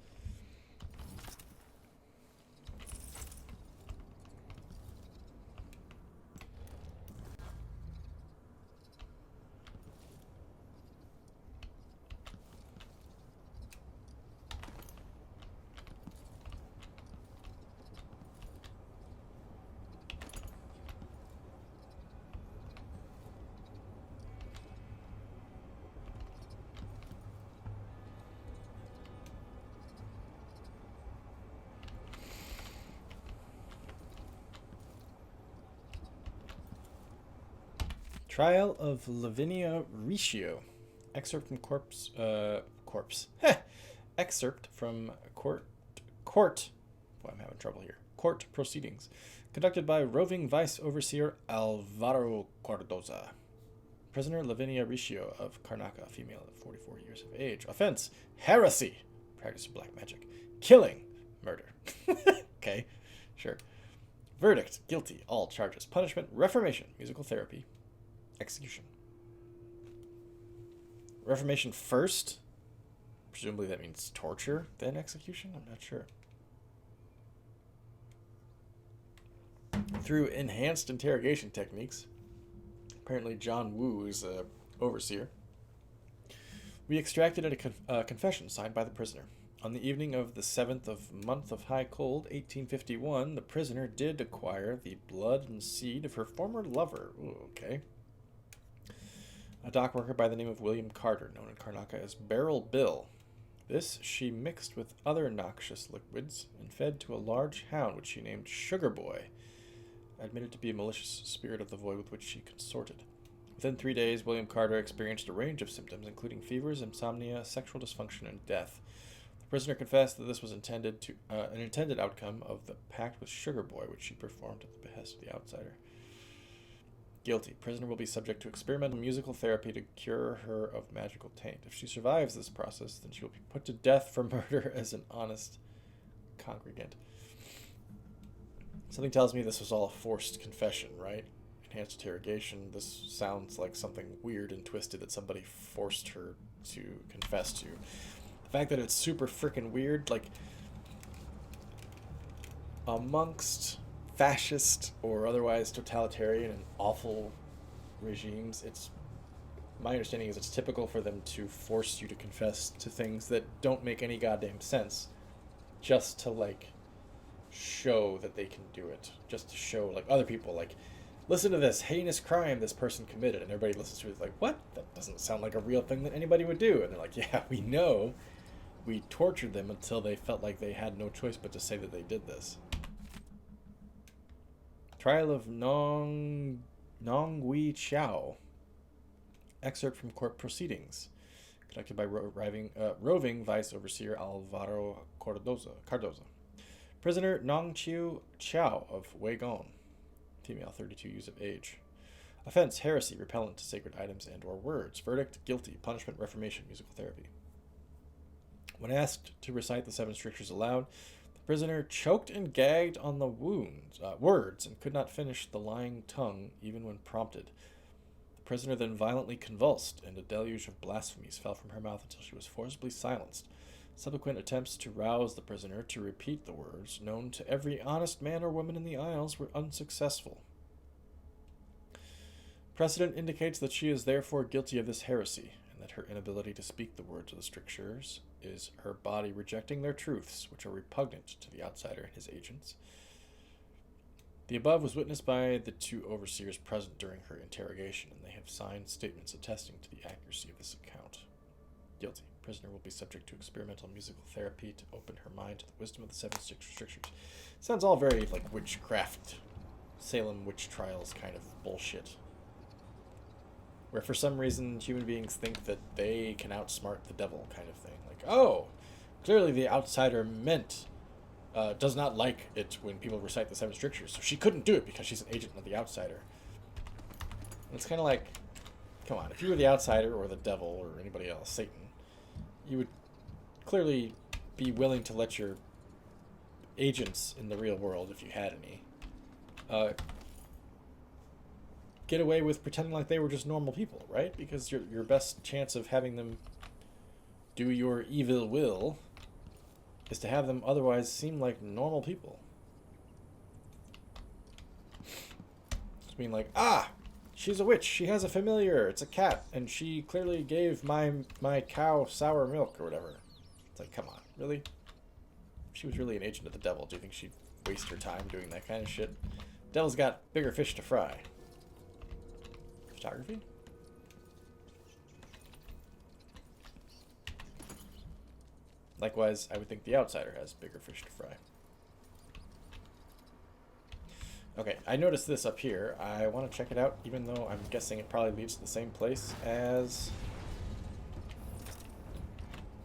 Trial of Lavinia Riccio. Excerpt from Excerpt from court. Boy, I'm having trouble here. Court proceedings. Conducted by roving vice overseer Alvaro Cardoza. Prisoner Lavinia Riccio of Karnaca, female of 44 years of age. Offense: heresy. Practice of black magic. Killing. Murder. Okay, sure. Verdict: guilty. All charges. Punishment: reformation. Musical therapy. Execution. Reformation first? Presumably that means torture, then execution? I'm not sure. Through enhanced interrogation techniques, apparently John Woo is a overseer, we extracted a confession signed by the prisoner. On the evening of the 7th of month of high cold, 1851, the prisoner did acquire the blood and seed of her former lover. Ooh, okay. A dock worker by the name of William Carter, known in Karnaca as Barrel Bill. This she mixed with other noxious liquids and fed to a large hound which she named Sugar Boy, admitted to be a malicious spirit of the void with which she consorted. Within 3 days, William Carter experienced a range of symptoms, including fevers, insomnia, sexual dysfunction, and death. The prisoner confessed that this was an intended outcome of the pact with Sugar Boy, which she performed at the behest of the outsider. Guilty. Prisoner will be subject to experimental musical therapy to cure her of magical taint. If she survives this process, then she will be put to death for murder as an honest congregant. Something tells me this was all a forced confession, right? Enhanced interrogation. This sounds like something weird and twisted that somebody forced her to confess to. The fact that it's super freaking weird, like, amongst fascist or otherwise totalitarian and awful regimes, it's my understanding is it's typical for them to force you to confess to things that don't make any goddamn sense just to like show that they can do it, just to show like other people like, listen to this heinous crime this person committed, and everybody listens to it like, what? That doesn't sound like a real thing that anybody would do. And they're like, yeah, we know. We tortured them until they felt like they had no choice but to say that they did this. Trial of Nong Gui Chao. Excerpt from court proceedings. Conducted by roving vice overseer Alvaro Cardoza. Prisoner Nong Chiu Chao of Weigon. Female, 32 years of age. Offense: heresy, repellent to sacred items and or words. Verdict: guilty. Punishment: reformation, musical therapy. When asked to recite the 7 strictures aloud, the prisoner choked and gagged on the words and could not finish the lying tongue even when prompted. The prisoner then violently convulsed, and a deluge of blasphemies fell from her mouth until she was forcibly silenced. Subsequent attempts to rouse the prisoner to repeat the words, known to every honest man or woman in the Isles, were unsuccessful. Precedent indicates that she is therefore guilty of this heresy, and that her inability to speak the words of the strictures is her body rejecting their truths, which are repugnant to the outsider and his agents. The above was witnessed by the 2 overseers present during her interrogation, and they have signed statements attesting to the accuracy of this account. Guilty. Prisoner will be subject to experimental musical therapy to open her mind to the wisdom of the 7 strictures. Sounds all very like witchcraft, Salem witch trials kind of bullshit. where for some reason human beings think that they can outsmart the devil, kind of thing. Like, oh, clearly the outsider does not like it when people recite the seven strictures, so she couldn't do it because she's an agent of the outsider. And it's kind of like, come on, if you were the outsider or the devil or anybody else, Satan, you would clearly be willing to let your agents in the real world, if you had any, get away with pretending like they were just normal people, right? Because your best chance of having them do your evil will is to have them otherwise seem like normal people. Just being like, ah, she's a witch, she has a familiar, it's a cat, and she clearly gave my cow sour milk or whatever. It's like, come on, really? If she was really an agent of the devil, do you think she'd waste her time doing that kind of shit? Devil's got bigger fish to fry. Photography? Likewise, I would think the outsider has bigger fish to fry. Okay, I noticed this up here. I want to check it out, even though I'm guessing it probably leads to the same place as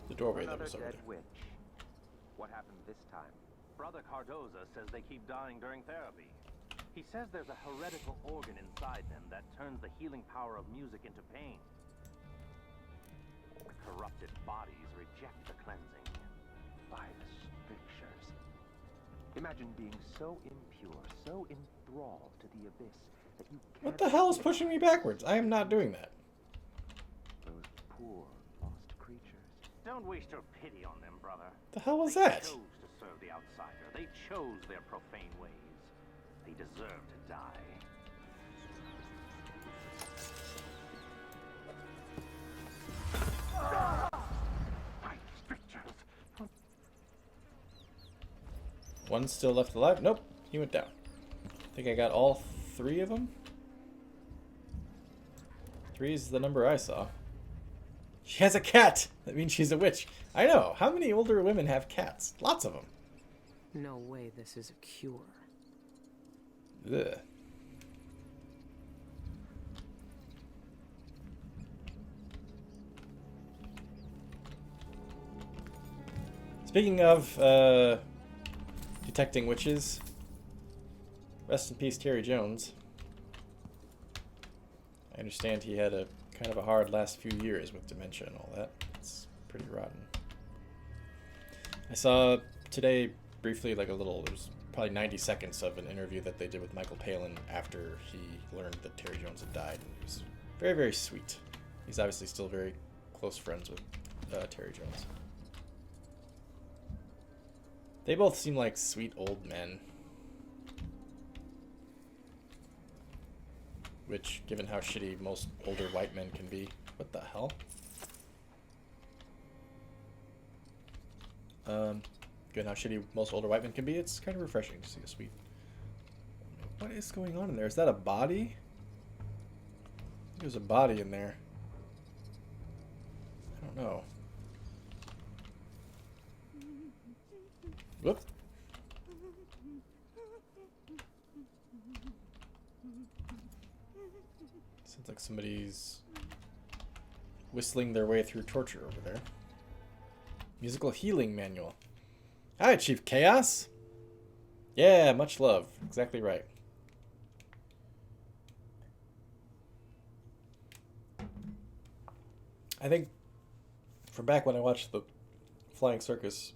the doorway that was over there. Witch. What happened this time? Brother Cardoza says they keep dying during therapy. He says there's a heretical organ inside them that turns the healing power of music into pain. The corrupted bodies reject the cleansing. By the strictures. Imagine being so impure, so enthralled to the abyss that you can't... What the hell is pushing me backwards? I am not doing that. Those poor, lost creatures. Don't waste your pity on them, brother. The hell was They that? chose to serve the outsider. They chose their profane ways. They deserve to die. My strictures. One's still left alive? Nope, he went down. I think I got all three of them. 3 is the number I saw. She has a cat! That means she's a witch. I know. How many older women have cats? Lots of them. No way this is a cure. Ugh. Speaking of detecting witches, rest in peace Terry Jones. I understand he had a kind of a hard last few years with dementia and all that. It's pretty rotten. I saw today briefly, like a little, there was probably 90 seconds of an interview that they did with Michael Palin after he learned that Terry Jones had died, and it was very, very sweet. He's obviously still very close friends with Terry Jones. They both seem like sweet old men. Which, given how shitty most older white men can be, what the hell? Given how shitty most older white men can be, it's kind of refreshing to see a sweet. What is going on in there? Is that a body? There's a body in there. I don't know. Whoop. Sounds like somebody's whistling their way through torture over there. Musical healing manual. Hi, Chief Chaos. Yeah, much love. Exactly right. I think from back when I watched the Flying Circus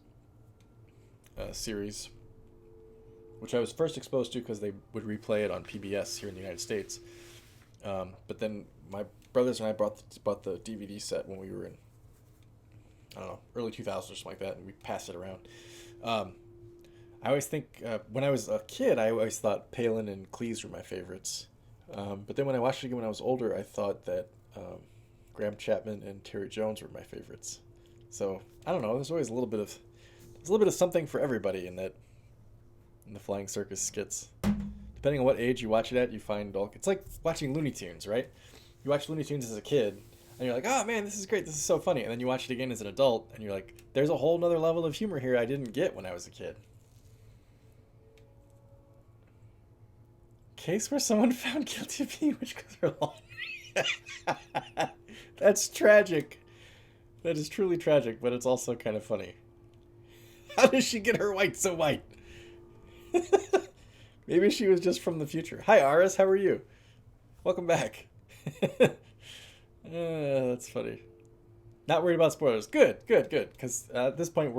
series, which I was first exposed to because they would replay it on PBS here in the United States. But then my brothers and I bought the DVD set when we were in, I don't know, early 2000s or something like that, and we passed it around. I always think, when I was a kid, I always thought Palin and Cleese were my favorites. But then when I watched it again when I was older, I thought that Graham Chapman and Terry Jones were my favorites. So, I don't know, there's always a little bit of something for everybody in the Flying Circus skits. Depending on what age you watch it at, you find all... It's like watching Looney Tunes, right? You watch Looney Tunes as a kid, and you're like, oh man, this is great, this is so funny. And then you watch it again as an adult, and you're like, there's a whole nother level of humor here I didn't get when I was a kid. Case where someone found guilty of being witch because her laundry. That's tragic. That is truly tragic, but it's also kind of funny. How does she get her white so white? Maybe she was just from the future. Hi, Aris. How are you? Welcome back. That's funny. Not worried about spoilers. Good. Because at this point,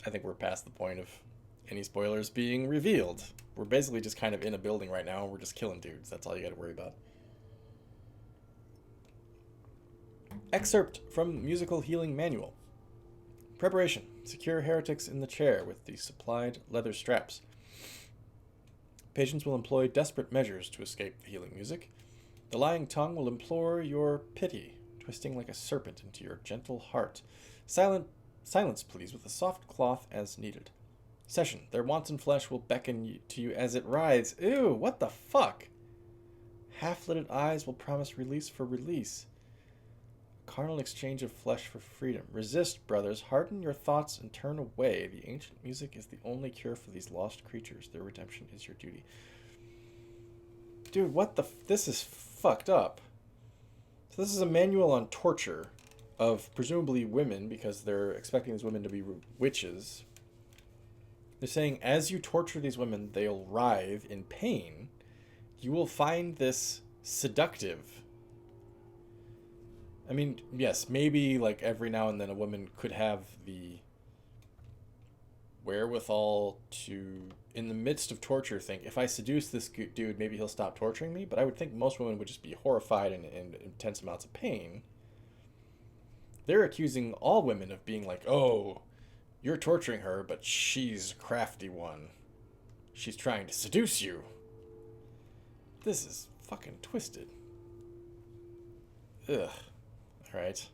I think we're past the point of any spoilers being revealed. We're basically just kind of in a building right now, and we're just killing dudes. That's all you got to worry about. Excerpt from Musical Healing Manual. Preparation. Secure heretics in the chair with the supplied leather straps. Patients will employ desperate measures to escape the healing music. The lying tongue will implore your pity, twisting like a serpent into your gentle heart. Silence, please, with a soft cloth as needed. Session. Their wanton flesh will beckon to you as it writhes. Ew, what the fuck? Half-lidded eyes will promise release for release. Carnal exchange of flesh for freedom. Resist, brothers. Harden your thoughts and turn away. The ancient music is the only cure for these lost creatures. Their redemption is your duty. Dude, what the... This is fucked up. So this is a manual on torture of presumably women, because they're expecting these women to be witches. They're saying, as you torture these women, they'll writhe in pain. You will find this seductive. I mean, yes, maybe like every now and then a woman could have the wherewithal to, in the midst of torture, think, if I seduce this dude, maybe he'll stop torturing me. But I would think most women would just be horrified and in intense amounts of pain. They're accusing all women of being like, oh, you're torturing her, but she's a crafty one. She's trying to seduce you. This is fucking twisted. Ugh. Alright.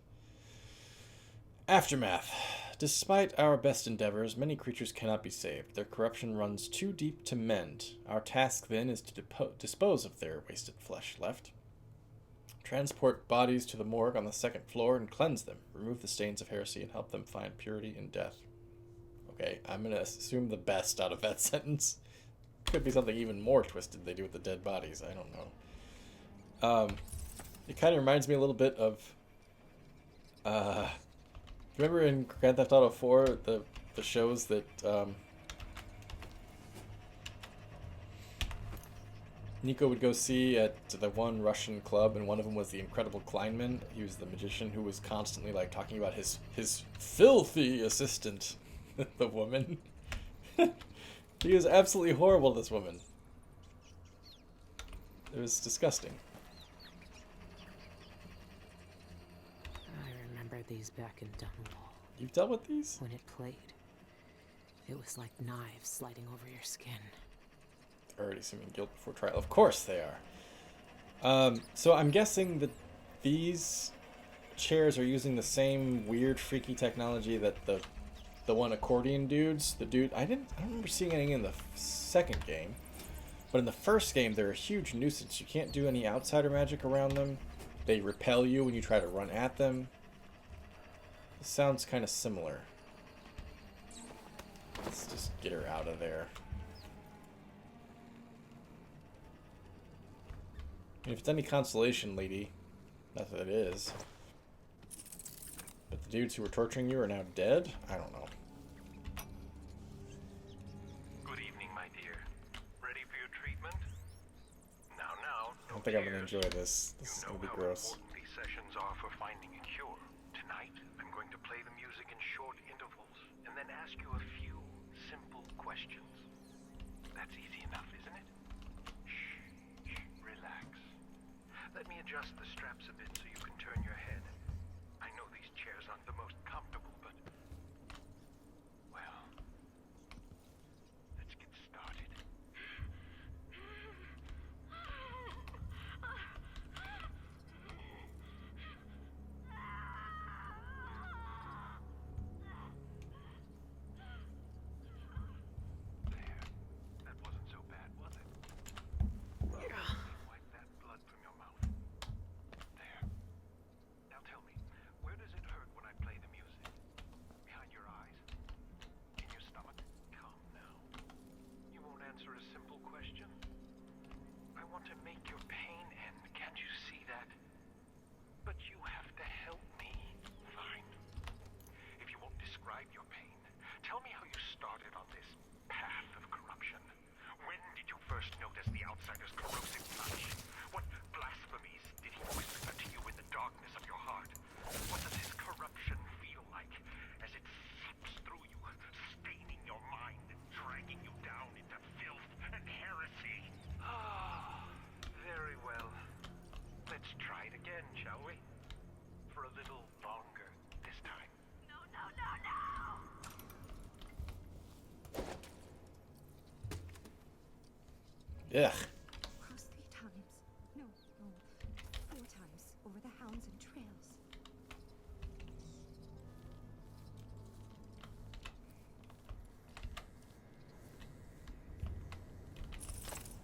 Aftermath. Despite our best endeavors, many creatures cannot be saved. Their corruption runs too deep to mend. Our task then is to dispose of their wasted flesh left. Transport bodies to the morgue on the second floor and cleanse them. Remove the stains of heresy and help them find purity in death. Okay, I'm going to assume the best out of that sentence. Could be something even more twisted they do with the dead bodies. I don't know. It kind of reminds me a little bit of... remember in Grand Theft Auto 4, the shows that... Nico would go see at the one Russian club, and one of them was the Incredible Kleinman. He was the magician who was constantly like talking about his filthy assistant, the woman. He was absolutely horrible to this woman. It was disgusting. I remember these back in Dunwall. You've dealt with these? When it played, it was like knives sliding over your skin. Already assuming guilt before trial. Of course they are. So I'm guessing that these chairs are using the same weird, freaky technology that the one accordion dudes, I don't remember seeing anything in the second game, but in the first game they're a huge nuisance. You can't do any outsider magic around them. They repel you when you try to run at them. This sounds kind of similar. Let's just get her out of there. If it's any consolation, lady, that's what it is. But the dudes who were torturing you are now dead? I don't know. Good evening, my dear. Ready for your treatment? Now, I don't think I'm gonna enjoy this. This is gonna be gross. These sessions are for finding a cure. Tonight, I'm going to play the music in short intervals, and then ask you a few simple questions. That's easy enough, isn't it? Shh, relax. Let me adjust the straps a bit so you can turn your head. I know these chairs aren't the most comfortable, but... well... let's get started. There. That wasn't so bad, was it? Wipe that blood from your mouth. There. Now tell Ugh. Cross 3 times. No, 4 times over the hounds and trails.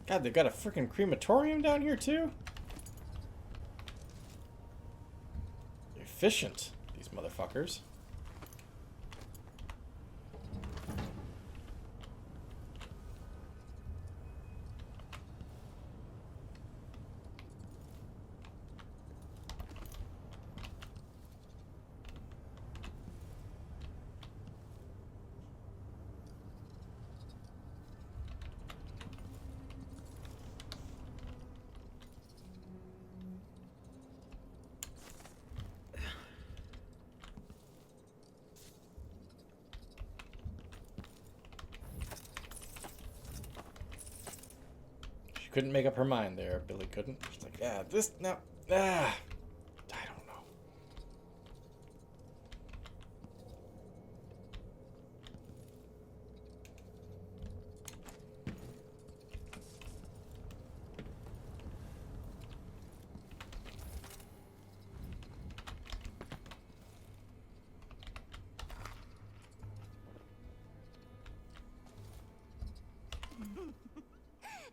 God, they got a freaking crematorium down here too? Efficient, these motherfuckers. Couldn't make up her mind there. Billy couldn't. She's like, yeah, this, no, I don't know.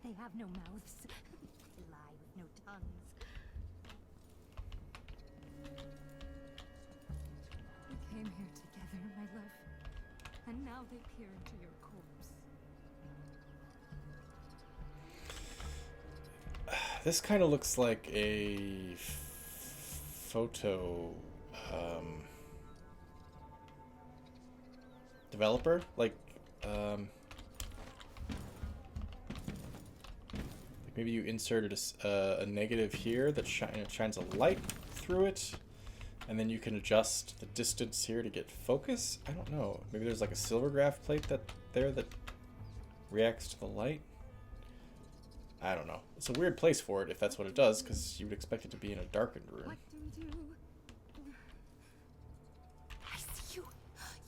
They have no mouths. They lie with no tongues. We came here together, my love. And now they peer into your corpse. This kind of looks like a photo developer, like maybe you inserted a negative here that shines a light through it, and then you can adjust the distance here to get focus. I don't know. Maybe there's like a silver graph plate that reacts to the light. I don't know. It's a weird place for it if that's what it does, because you would expect it to be in a darkened room. What do we do? I see you.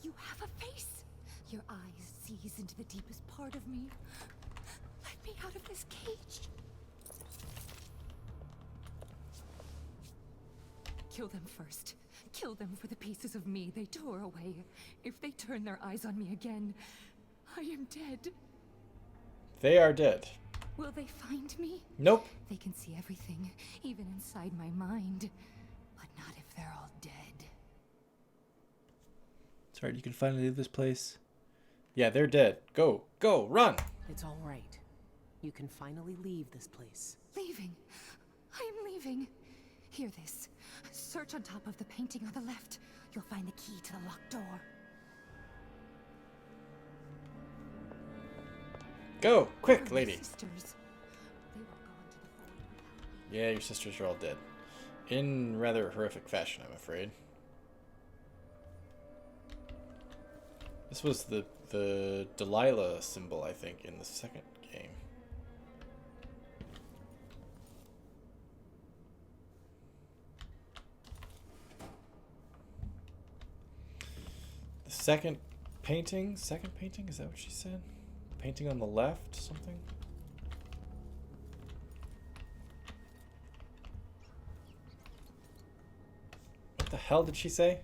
You have a face. Your eyes seize into the deepest part of me. Let me out of this cage. Kill them first. Kill them for the pieces of me they tore away. If they turn their eyes on me again, I am dead. They are dead. Will they find me? Nope. They can see everything, even inside my mind. But not if they're all dead. It's alright, you can finally leave this place. Yeah, they're dead. Go, go, run! It's all right. You can finally leave this place. Leaving. I am leaving. Hear this. Search on top of the painting on the left. You'll find the key to the locked door. Go, quick, They're my lady. sisters. They were gone to the void without me. Yeah, your sisters are all dead. In rather horrific fashion, I'm afraid. This was the Delilah symbol, I think, in the second game. The second painting? Is that what she said? Painting on the left, something? What the hell did she say?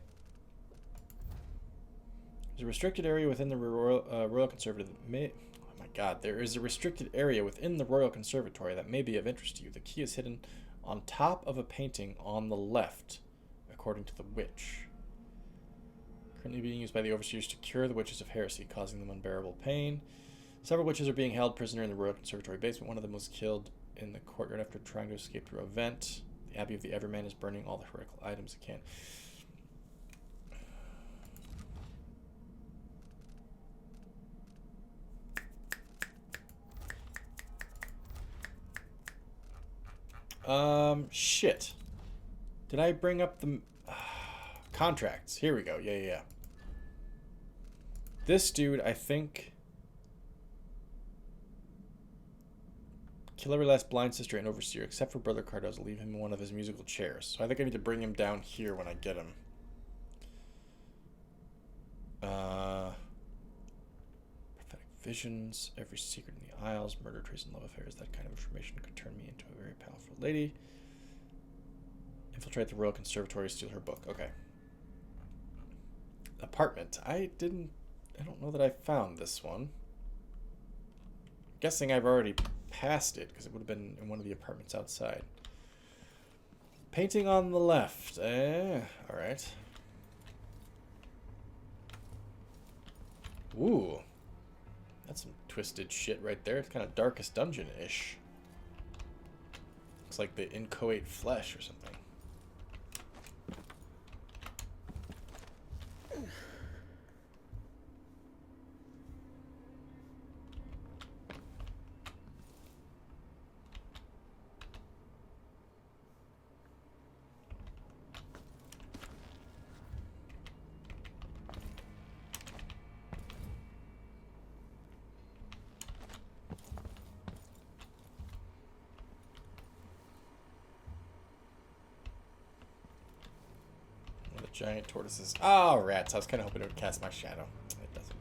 There's a restricted area within the Royal Conservative that may... Oh my god, there is a restricted area within the Royal Conservatory that may be of interest to you. The key is hidden on top of a painting on the left, according to the witch. Currently being used by the overseers to cure the witches of heresy, causing them unbearable pain. Several witches are being held prisoner in the Royal Conservatory basement. One of them was killed in the courtyard after trying to escape through a vent. The Abbey of the Everman is burning all the heretical items it can. Shit. Did I bring up the contracts? Here we go. Yeah. This dude, I think... Kill every last blind sister and overseer, except for Brother Cardoz. Leave him in one of his musical chairs. So I think I need to bring him down here when I get him. Prophetic visions, every secret in the aisles, murder, treason, love affairs. That kind of information could turn me into a very powerful lady. Infiltrate the Royal Conservatory, steal her book. Okay. Apartment. I don't know that I found this one. Guessing I've already passed it because it would have been in one of the apartments outside. Painting on the left. Alright. Ooh. That's some twisted shit right there. It's kind of Darkest Dungeon-ish. Looks like the inchoate flesh or something. Giant tortoises. Oh, rats. I was kind of hoping it would cast my shadow. It doesn't.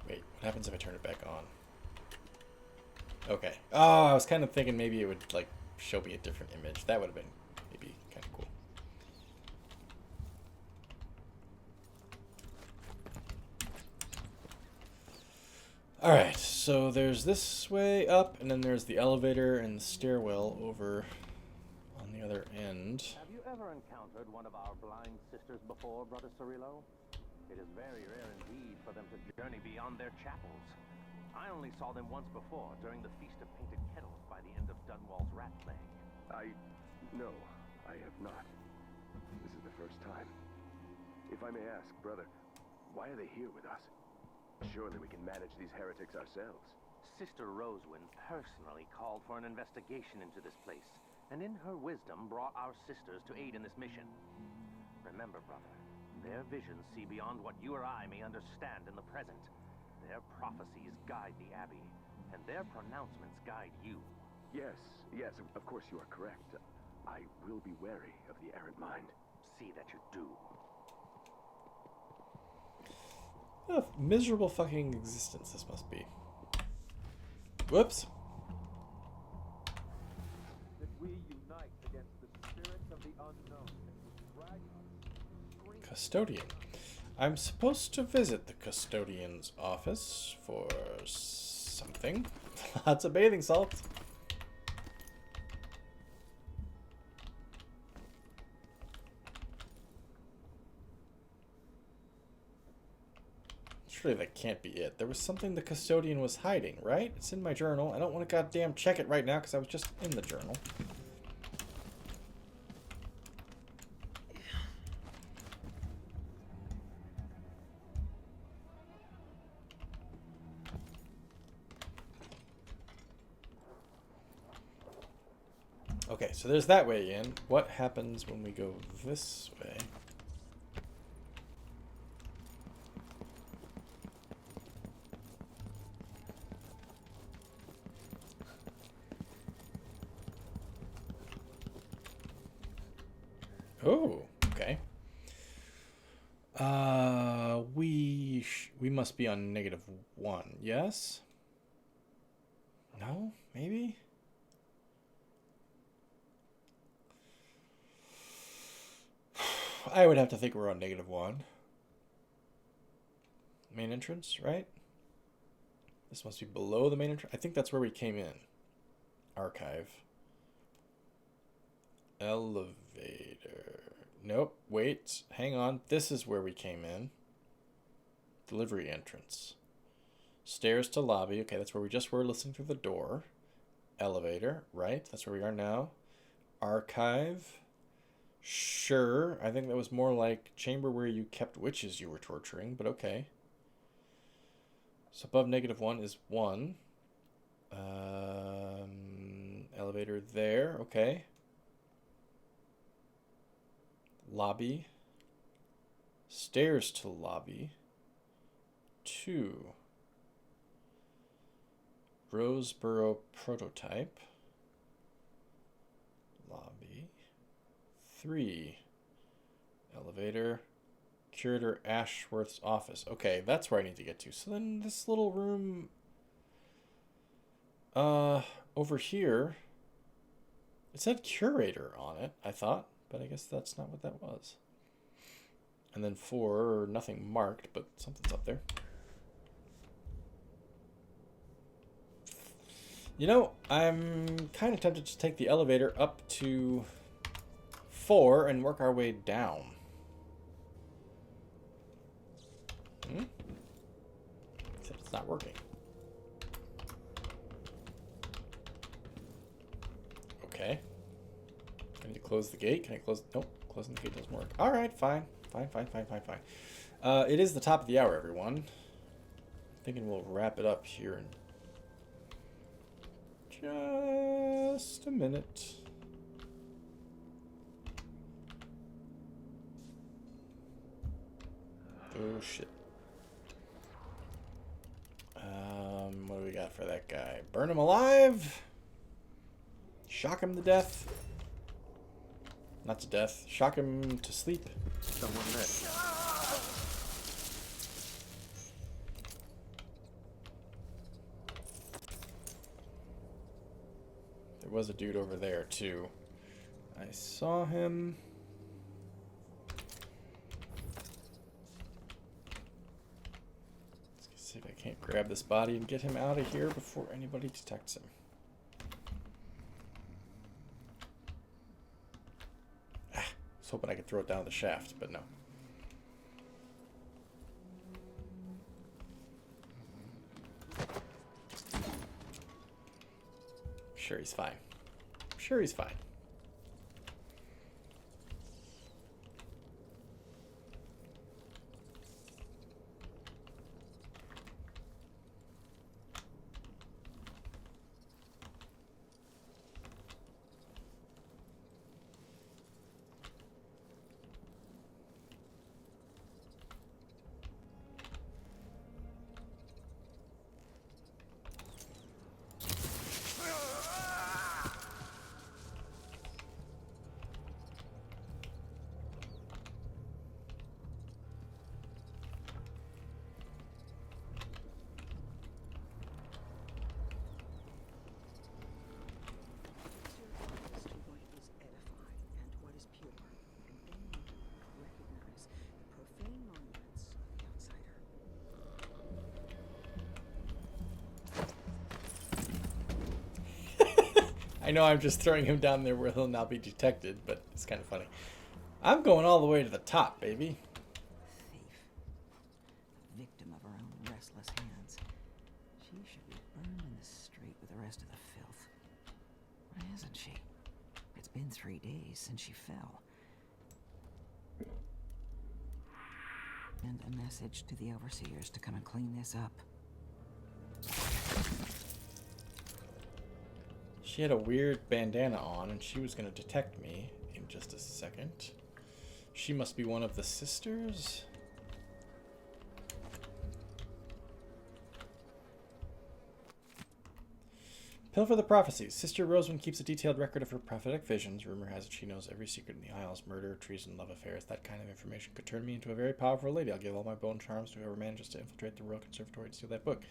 Wait, what happens if I turn it back on? Okay. Oh, I was kind of thinking maybe it would, like, show me a different image. That would have been maybe kind of cool. Alright, so there's this way up, and then there's the elevator and the stairwell over on the other end. Have you ever encountered one of our blind sisters before, Brother Cirillo? It is very rare indeed for them to journey beyond their chapels. I only saw them once before, during the Feast of Painted Kettles by the end of Dunwall's rat plague. No, I have not. This is the first time. If I may ask, brother, why are they here with us? Surely we can manage these heretics ourselves. Sister Rosewind personally called for an investigation into this place, and in her wisdom brought our sisters to aid in this mission. Remember, brother, their visions see beyond what you or I may understand in the present. Their prophecies guide the Abbey, and their pronouncements guide you. Yes, of course you are correct. I will be wary of the errant mind. See that you do. What a miserable fucking existence this must be. Whoops. That we unite against the spirits of the unknown and drag us. Custodian. I'm supposed to visit the custodian's office for something. Lots of bathing salts. Surely that can't be it. There was something the custodian was hiding, right? It's in my journal. I don't want to goddamn check it right now because I was just in the journal. Okay, so there's that way in. What happens when we go this way? Oh, okay. We must be on -1, yes? No? Maybe? I would have to think we're on -1. Main entrance, right? This must be below the main entrance. I think that's where we came in. Archive. Elevator. Nope, wait, hang on. This is where we came in. Delivery entrance. Stairs to lobby. Okay, that's where we just were listening through the door. Elevator, right? That's where we are now. Archive. Sure, I think that was more like chamber where you kept witches you were torturing, but okay. So above -1 is 1. Elevator there, okay. Lobby. Stairs to lobby. 2. Roseboro prototype. Lobby. 3. Elevator. Curator Ashworth's office. Okay, that's where I need to get to. So then this little room over here, it said curator on it, I thought, but I guess that's not what that was. And then 4, nothing marked, but something's up there. You know, I'm kind of tempted to take the elevator up to 4 and work our way down. Except it's not working. Okay. I need to close the gate. Can I close? Nope. Closing the gate doesn't work. Alright, fine. Fine. It is the top of the hour, everyone. I'm thinking we'll wrap it up here in just a minute. Oh, shit. What do we got for that guy? Burn him alive? Shock him to death? Not to death. Shock him to sleep? Someone there. There was a dude over there, too. I saw him. Let's see if I can't grab this body and get him out of here before anybody detects him. I was hoping I could throw it down the shaft, but no. Sure, he's fine. Sure, he's fine. I know I'm just throwing him down there where he'll not be detected, but it's kind of funny. I'm going all the way to the top, baby. Thief. Victim of her own restless hands. She should be burned in the street with the rest of the filth. Why isn't she? It's been 3 days since she fell. And a message to the overseers to come and clean this up. She had a weird bandana on, and she was going to detect me in just a second. She must be one of the sisters? Pilfer the Prophecies. Sister Rosewind keeps a detailed record of her prophetic visions. Rumor has it she knows every secret in the Isles. Murder, treason, love affairs. That kind of information could turn me into a very powerful lady. I'll give all my bone charms to whoever manages to infiltrate the Royal Conservatory and steal that book.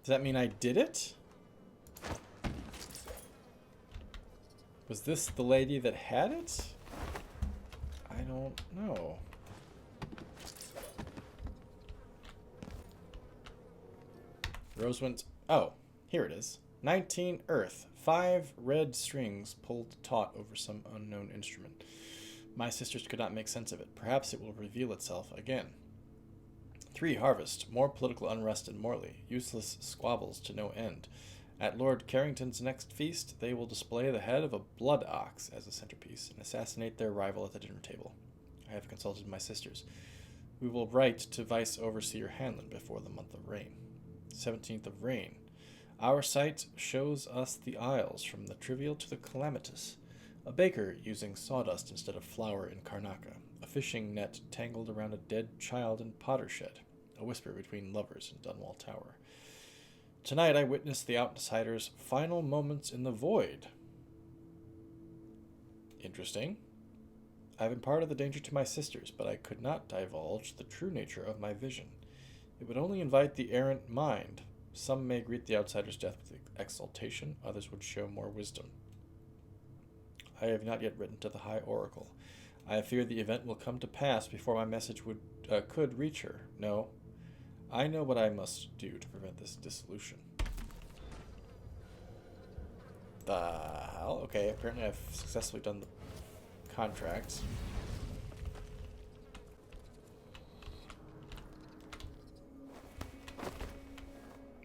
Does that mean I did it? Was this the lady that had it? I don't know. Rosewind. Oh, here it is. 19 Earth. 5 red strings pulled taut over some unknown instrument. My sisters could not make sense of it. Perhaps it will reveal itself again. 3 Harvest. More political unrest in Morley. Useless squabbles to no end. At Lord Carrington's next feast, they will display the head of a blood ox as a centerpiece and assassinate their rival at the dinner table. I have consulted my sisters. We will write to Vice Overseer Hanlon before the month of rain. 17th of Rain. Our sight shows us the Isles, from the trivial to the calamitous. A baker using sawdust instead of flour in Karnaca. A fishing net tangled around a dead child in Pottershed. A whisper between lovers in Dunwall Tower. Tonight I witnessed the Outsiders' final moments in the void. Interesting. I've imparted the danger to my sisters, but I could not divulge the true nature of my vision. It would only invite the errant mind. Some may greet the Outsider's death with exultation, others would show more wisdom. I have not yet written to the High Oracle. I fear the event will come to pass before my message could reach her. No, I know what I must do to prevent this dissolution. The hell? Okay, apparently I've successfully done the contracts.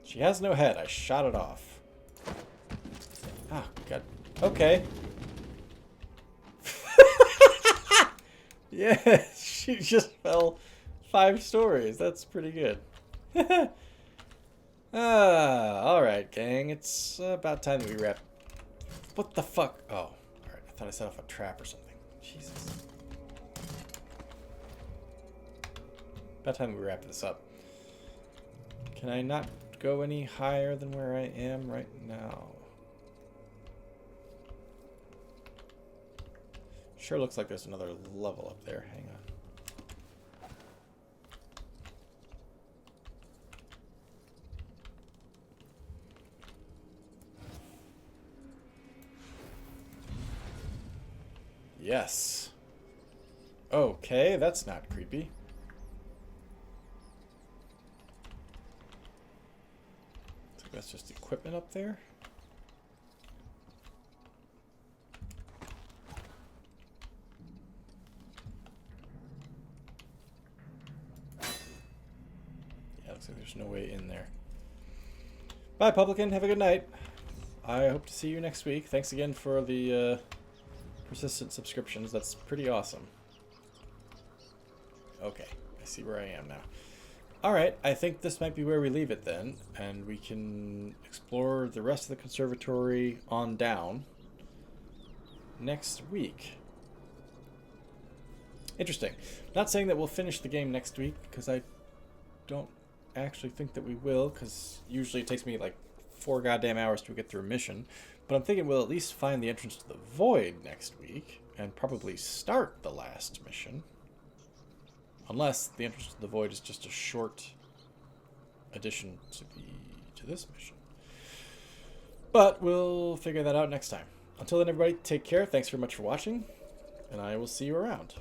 She has no head. I shot it off. Ah, God. Okay. Yeah, she just fell 5 stories. That's pretty good. Alright, gang. It's about time that we wrap. What the fuck? Oh, alright. I thought I set off a trap or something. Jesus. About time we wrap this up. Can I not go any higher than where I am right now? Sure looks like there's another level up there. Hang on. Yes. Okay, that's not creepy. So that's just equipment up there. Yeah, looks like there's no way in there. Bye, Publican. Have a good night. I hope to see you next week. Thanks again for the persistent subscriptions. That's pretty awesome. Okay, I see where I am now. Alright, I think this might be where we leave it then, and we can explore the rest of the conservatory on down next week. Interesting. Not saying that we'll finish the game next week, because I don't actually think that we will, because usually it takes me like 4 goddamn hours to get through a mission. But I'm thinking we'll at least find the entrance to the void next week, and probably start the last mission. Unless the entrance to the void is just a short addition to this mission. But we'll figure that out next time. Until then, everybody, take care. Thanks very much for watching, and I will see you around.